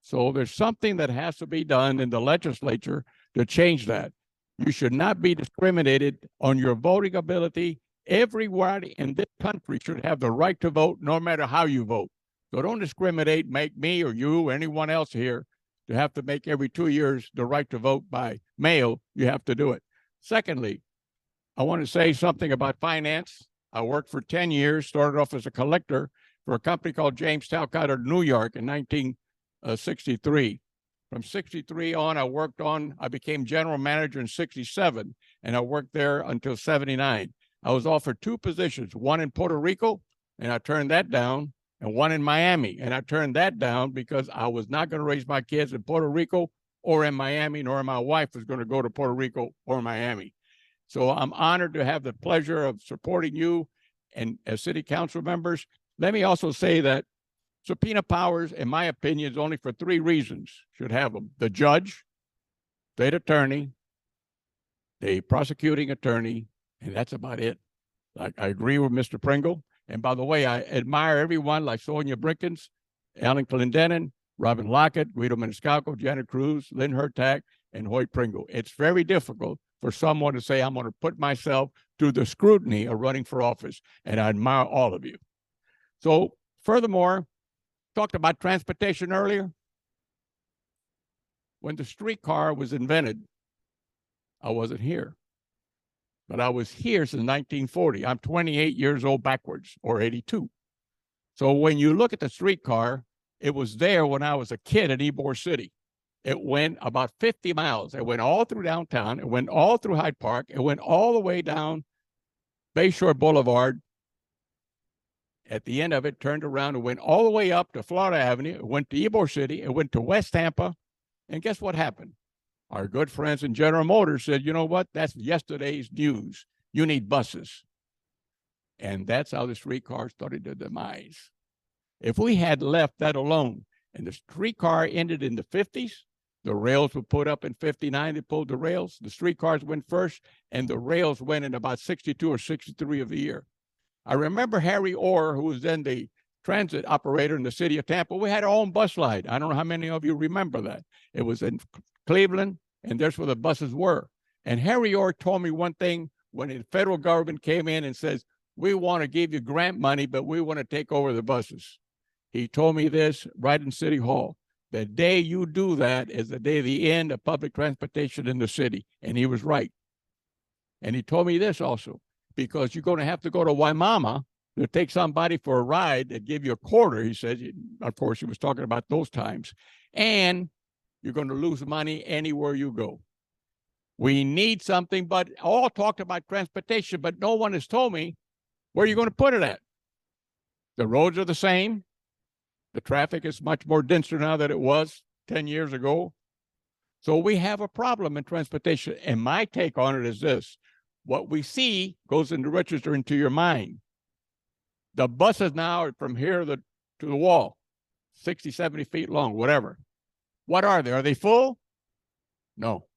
So there's something that has to be done in the legislature to change that. You should not be discriminated on your voting ability. Everybody in this country should have the right to vote, no matter how you vote. So don't discriminate, make me or you or anyone else here to have to make every 2 years the right to vote by mail. You have to do it. Secondly, I want to say something about finance. I worked for 10 years, started off as a collector for a company called James Talcott out of New York in 1963. From 63 on, I became general manager in 67, and I worked there until 79. I was offered 2 positions, one in Puerto Rico, and I turned that down, and one in Miami, and I turned that down because I was not going to raise my kids in Puerto Rico or in Miami, nor my wife was going to go to Puerto Rico or Miami. So I'm honored to have the pleasure of supporting you and as city council members. Let me also say that subpoena powers, in my opinion, is only for 3 reasons should have them: the judge, state attorney, the prosecuting attorney, and that's about it. I agree with Mr. Pringle. And by the way, I admire everyone like Sonia Brinkins, Alan Clendenin, Robin Lockett, Guido Maniscalco, Janet Cruz, Lynn Hertak, and Hoyt Pringle. It's very difficult for someone to say, I'm going to put myself through the scrutiny of running for office. And I admire all of you. So furthermore, talked about transportation earlier. When the streetcar was invented, I wasn't here, but I was here since 1940. I'm 28 years old backwards, or 82. So when you look at the streetcar, it was there when I was a kid in Ybor City. It went about 50 miles. It went all through downtown. It went all through Hyde Park. It went all the way down Bayshore Boulevard. At the end of it, turned around and went all the way up to Florida Avenue. It went to Ybor City. It went to West Tampa. And guess what happened? Our good friends in General Motors said, you know what? That's yesterday's news. You need buses. And that's how the streetcar started to demise. If we had left that alone and the streetcar ended in the 50s, the rails were put up in 59. They pulled the rails. The streetcars went first, and the rails went in about 62 or 63 of the year. I remember Harry Orr, who was then the transit operator in the city of Tampa. We had our own bus line. I don't know how many of you remember that. It was in Cleveland, and that's where the buses were. And Harry Orr told me one thing when the federal government came in and says, we want to give you grant money, but we want to take over the buses. He told me this right in City Hall. The day you do that is the day of the end of public transportation in the city. And he was right. And he told me this also, because you're going to have to go to Waimama to take somebody for a ride that give you a quarter. He said, of course, he was talking about those times. And you're going to lose money anywhere you go. We need something, but all talked about transportation, but no one has told me where you're going to put it at. The roads are the same. The traffic is much more denser now than it was 10 years ago. So we have a problem in transportation. And my take on it is this. What we see goes into register into your mind. The buses now are from here to the wall, 60, 70 feet long, whatever. What are they? Are they full? No.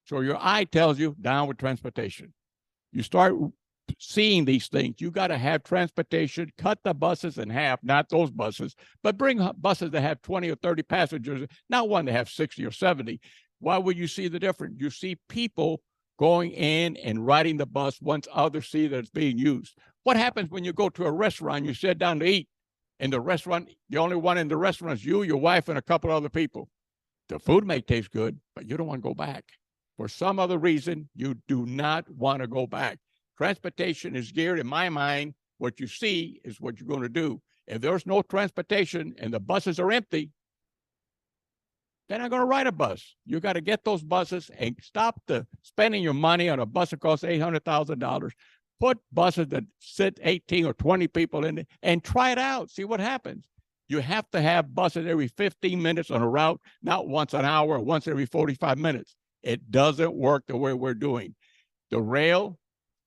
So your eye tells you down with transportation. You start seeing these things. You got to have transportation, cut the buses in half, not those buses, but bring buses that have 20 or 30 passengers, not one that have 60 or 70. Why would you see the difference? You see people going in and riding the bus once others see that it's being used. What happens when you go to a restaurant, you sit down to eat, in the restaurant, the only one in the restaurant is you, your wife, and a couple other people. The food may taste good, but you don't want to go back. For some other reason, you do not want to go back. Transportation is geared, in my mind, what you see is what you're going to do. If there's no transportation and the buses are empty, they're not going to ride a bus. You got to get those buses and stop spending your money on a bus that costs $800,000. Put buses that sit 18 or 20 people in it and try it out. See what happens. You have to have buses every 15 minutes on a route, not once an hour or once every 45 minutes. It doesn't work the way we're doing. The rail,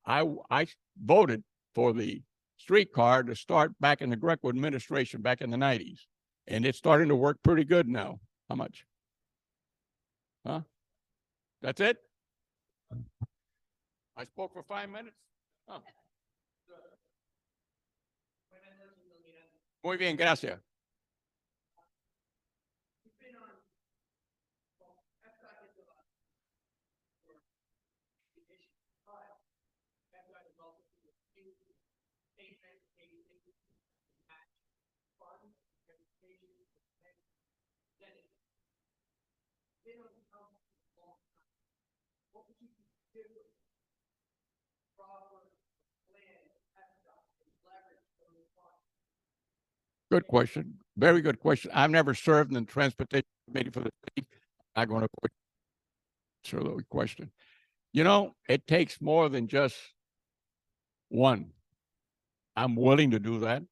I voted for the streetcar to start back in the Greco administration back in the 90s. And it's starting to work pretty good now. How much? Huh? That's it? I spoke for 5 minutes? Huh. Muy bien, gracias. Good question. Very good question. I've never served in the transportation committee for the state. I'm going to answer the question. You know, it takes more than just one. I'm willing to do that.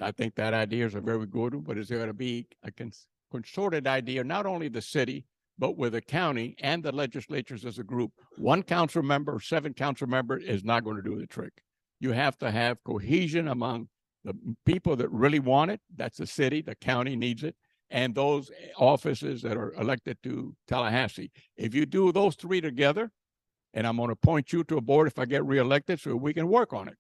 I think that idea is a very good one, but it's going to be a consorted idea, not only the city, but with the county and the legislatures as a group. One council member or 7 council members is not going to do the trick. You have to have cohesion among the people that really want it. That's the city, the county needs it, and those offices that are elected to Tallahassee. If you do those 3 together, and I'm going to point you to a board if I get reelected so we can work on it,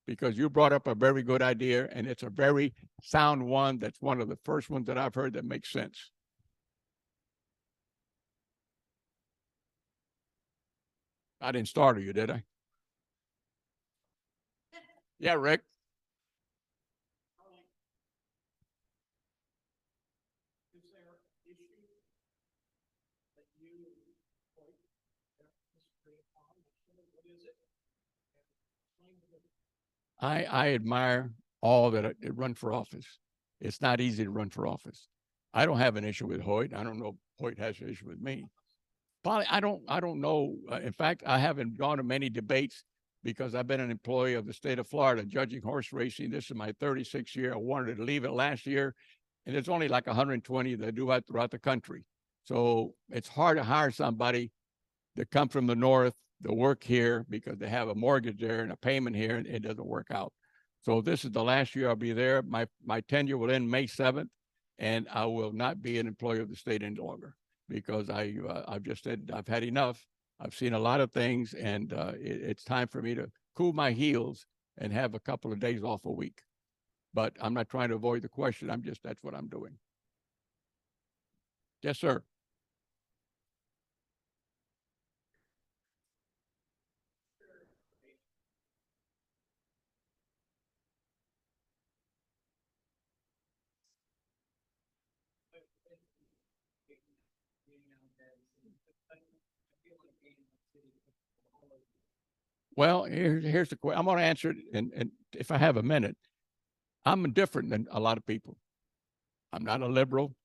because you brought up a very good idea, and it's a very sound one. That's one of the first ones that I've heard that makes sense. I didn't startle you, did I? Yeah, Rick. I admire all that run for office. It's not easy to run for office. I don't have an issue with Hoyt. I don't know if Hoyt has an issue with me. Probably, I don't know. In fact, I haven't gone to many debates because I've been an employee of the state of Florida judging horse racing. This is my 36th year. I wanted to leave it last year, and there's only like 120 that do that throughout the country. So it's hard to hire somebody that come from the north to work here because they have a mortgage there and a payment here, and it doesn't work out. So this is the last year I'll be there. My tenure will end May 7th, and I will not be an employee of the state any longer because I've just said I've had enough. I've seen a lot of things, and it's time for me to cool my heels and have a couple of days off a week. But I'm not trying to avoid the question. That's what I'm doing. Yes, sir. Well, here's the question. I'm going to answer it, and if I have a minute, I'm different than a lot of people. I'm not a liberal,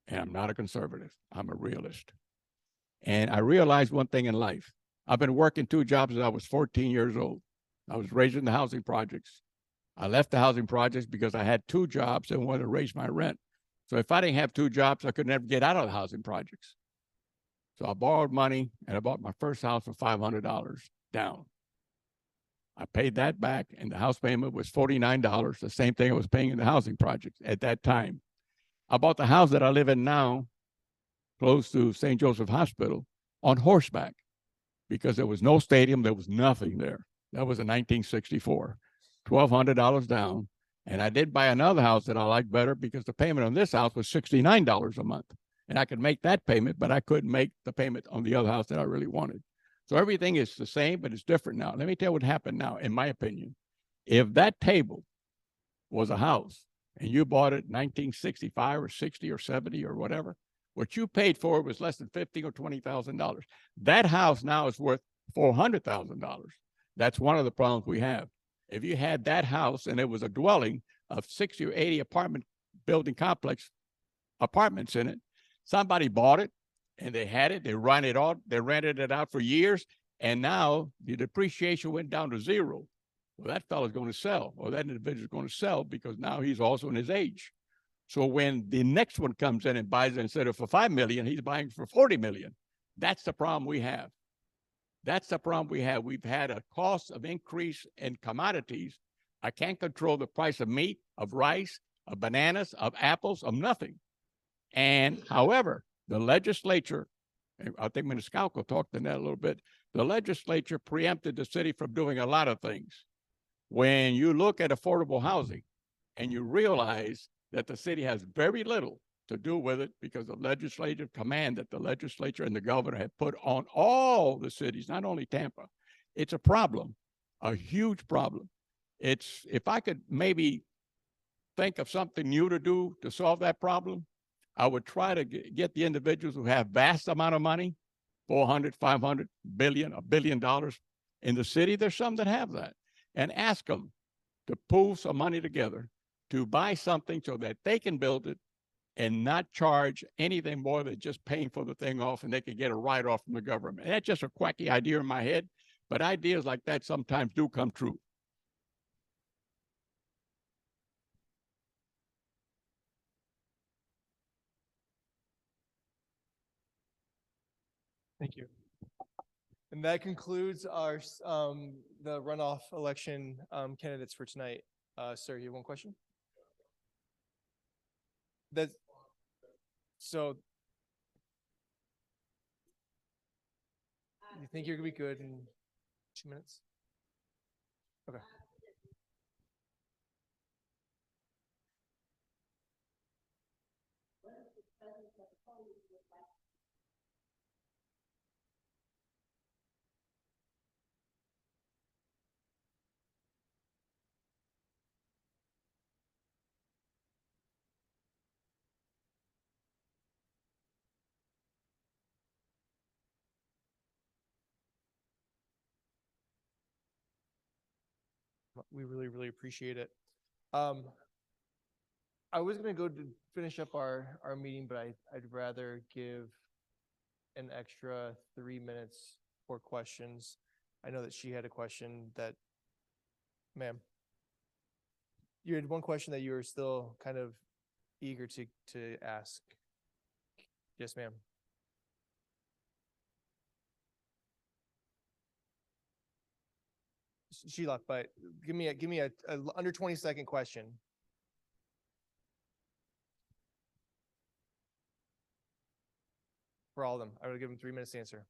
and I'm not a conservative. I'm a realist. And I realized one thing in life. I've been working 2 jobs since I was 14 years old. I was raised in the housing projects. I left the housing projects because I had 2 jobs and wanted to raise my rent. So if I didn't have 2 jobs, I could never get out of the housing projects. So I borrowed money and I bought my first house for $500 down. I paid that back, and the house payment was $49, the same thing I was paying in the housing projects at that time. I bought the house that I live in now, close to St. Joseph Hospital, on horseback because there was no stadium, there was nothing there. That was in 1964, $1,200 down. And I did buy another house that I liked better because the payment on this house was $69 a month. And I could make that payment, but I couldn't make the payment on the other house that I really wanted. So everything is the same, but it's different now. Let me tell you what happened now, in my opinion. If that table was a house and you bought it in 1965 or 60 or 70 or whatever, what you paid for it was less than $50,000 or $20,000. That house now is worth $400,000. That's one of the problems we have. If you had that house and it was a dwelling of 60 or 80 apartment building complex apartments in it, somebody bought it, and they had it, they rented it out for years, and now the depreciation went down to 0. Well, that fellow's going to sell, or that individual's going to sell because now he's also in his age. So when the next one comes in and buys it instead of for $5 million, he's buying for $40 million. That's the problem we have. That's the problem we have. We've had a cost of increase in commodities. I can't control the price of meat, of rice, of bananas, of apples, of nothing. And however, the legislature, I think Maniscalco talked on that a little bit, the legislature preempted the city from doing a lot of things. When you look at affordable housing and you realize that the city has very little to do with it because the legislative command that the legislature and the governor have put on all the cities, not only Tampa, it's a problem, a huge problem. If I could maybe think of something new to do to solve that problem, I would try to get the individuals who have vast amount of money, 400, 500 billion, $1 billion in the city. There's some that have that, and ask them to pool some money together to buy something so that they can build it and not charge anything more than just paying for the thing off, and they can get a write-off from the government. And that's just a quacky idea in my head, but ideas like that sometimes do come true. Thank you. And that concludes our the runoff election candidates for tonight. Sir, you have one question? That's so. You think you're gonna be good in 2 minutes? Okay. We really, really appreciate it. I was gonna go to finish up our meeting, but I'd rather give an extra 3 minutes for questions. I know that she had a question that, ma'am. You had one question that you were still kind of eager to ask. Yes, ma'am. She left, but give me a under 20-second question. For all of them, I would give them 3 minutes to answer.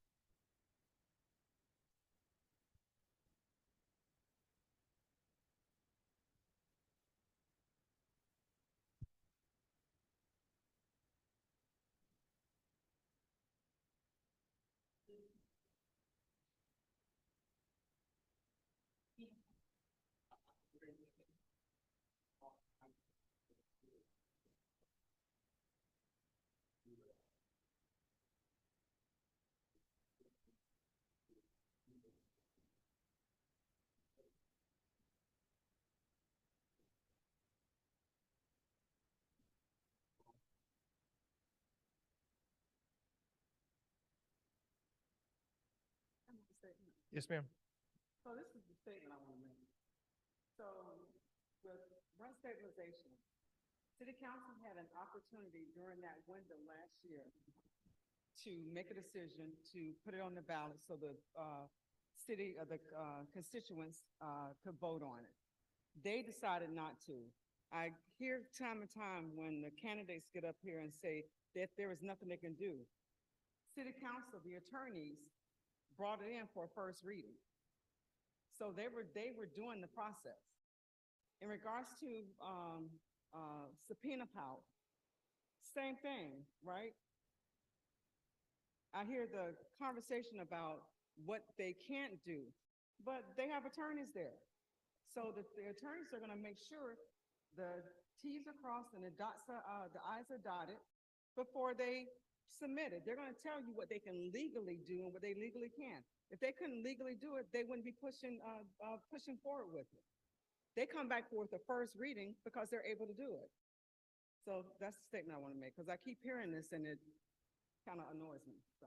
Yes, ma'am. So this is the statement I want to make. So with rent stabilization, City Council had an opportunity during that window last year to make a decision to put it on the ballot so the city or the constituents could vote on it. They decided not to. I hear time and time when the candidates get up here and say that there is nothing they can do. City Council, the attorneys, brought it in for a first reading. So they were doing the process. In regards to subpoena power, same thing, right? I hear the conversation about what they can't do, but they have attorneys there. So the attorneys are gonna make sure the T's are crossed and the I's are dotted before they submit it. They're gonna tell you what they can legally do and what they legally can. If they couldn't legally do it, they wouldn't be pushing forward with it. They come back with the first reading because they're able to do it. So that's the statement I want to make, because I keep hearing this and it kind of annoys me, so.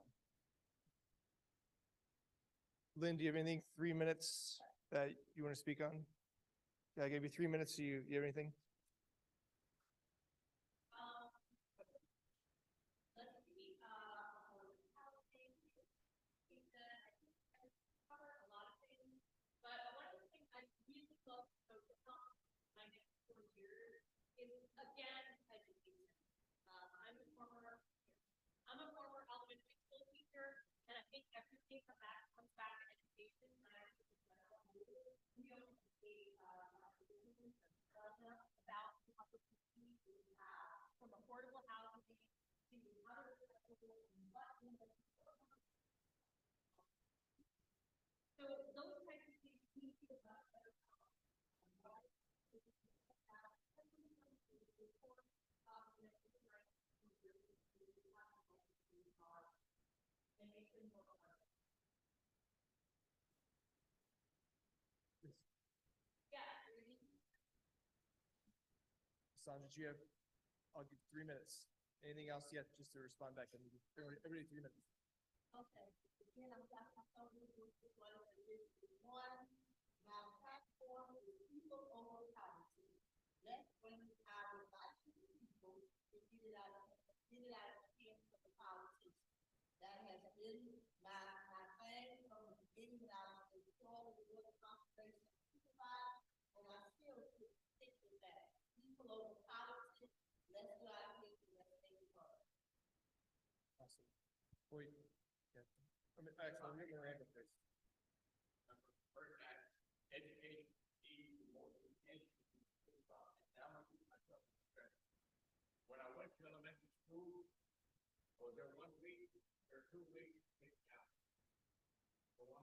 Lynn, do you have anything, 3 minutes that you want to speak on? Yeah, I gave you 3 minutes. Do you have anything? I'm a former elementary school teacher, and I think everything from that comes back to education. And I think it's about the opportunities we have from affordable housing to other so those types of things need to be about better. Sandra, did you have, I'll give 3 minutes. Anything else yet, just to respond back? Everybody 3 minutes. Okay, again, I'm Dr. One, my platform is people over poverty. Let's bring our life to people to get it out of the hands of the politics. That has been my plan from the beginning that I was involved with the conservation supervisor, and I still stick with that. People over politics, let's go out here and let's make it work. Awesome. Wait, yeah. I mean, actually, we're gonna wrap up this. When I went to elementary school, was there 1 week or 2 weeks to count? For one.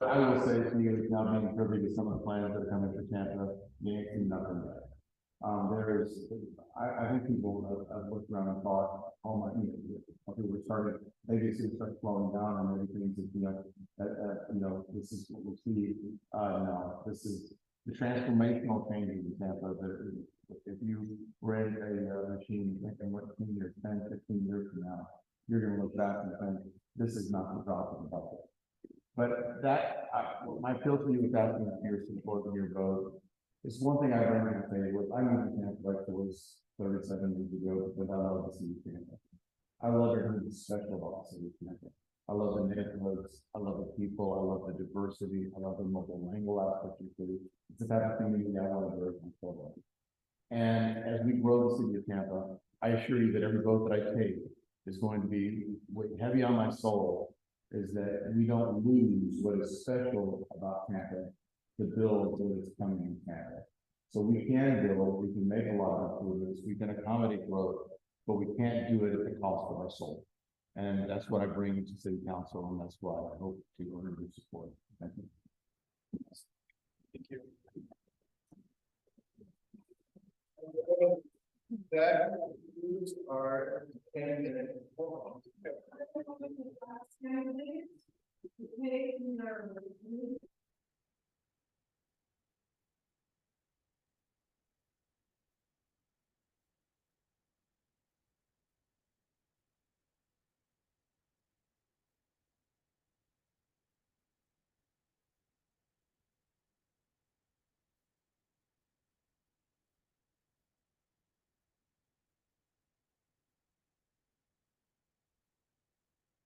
I will say to you, now being privy to some of the plans that are coming for Tampa, you ain't seen nothing yet. I think people have looked around and thought, oh my, people were starting, maybe it's gonna start slowing down and maybe things that, this is what we see. No, this is the transformational changes in Tampa. If you read a machine thinking what 10 years, 10, 15 years from now, you're gonna look back and think, this is not the drop in the bucket. But my appeal to you is asking for your support and your vote. It's one thing I bring to the table. I moved to Tampa like it was 37 years ago, but I love the city of Tampa. I love everything that's special about the city of Tampa. I love the neighborhoods. I love the people. I love the diversity. I love the multilingual aspect of the city. It's the type of community I want to work with. And as we grow the city of Tampa, I assure you that every vote that I take is going to be heavy on my soul, is that we don't lose what is special about Tampa to build what is coming in Tampa. So we can build, we can make a lot of improvements, we can accommodate growth, but we can't do it at the cost of our soul. And that's what I bring to city council, and that's why I hope to earn your support. Thank you. Thank you. That concludes our 10-minute forum. Thank you.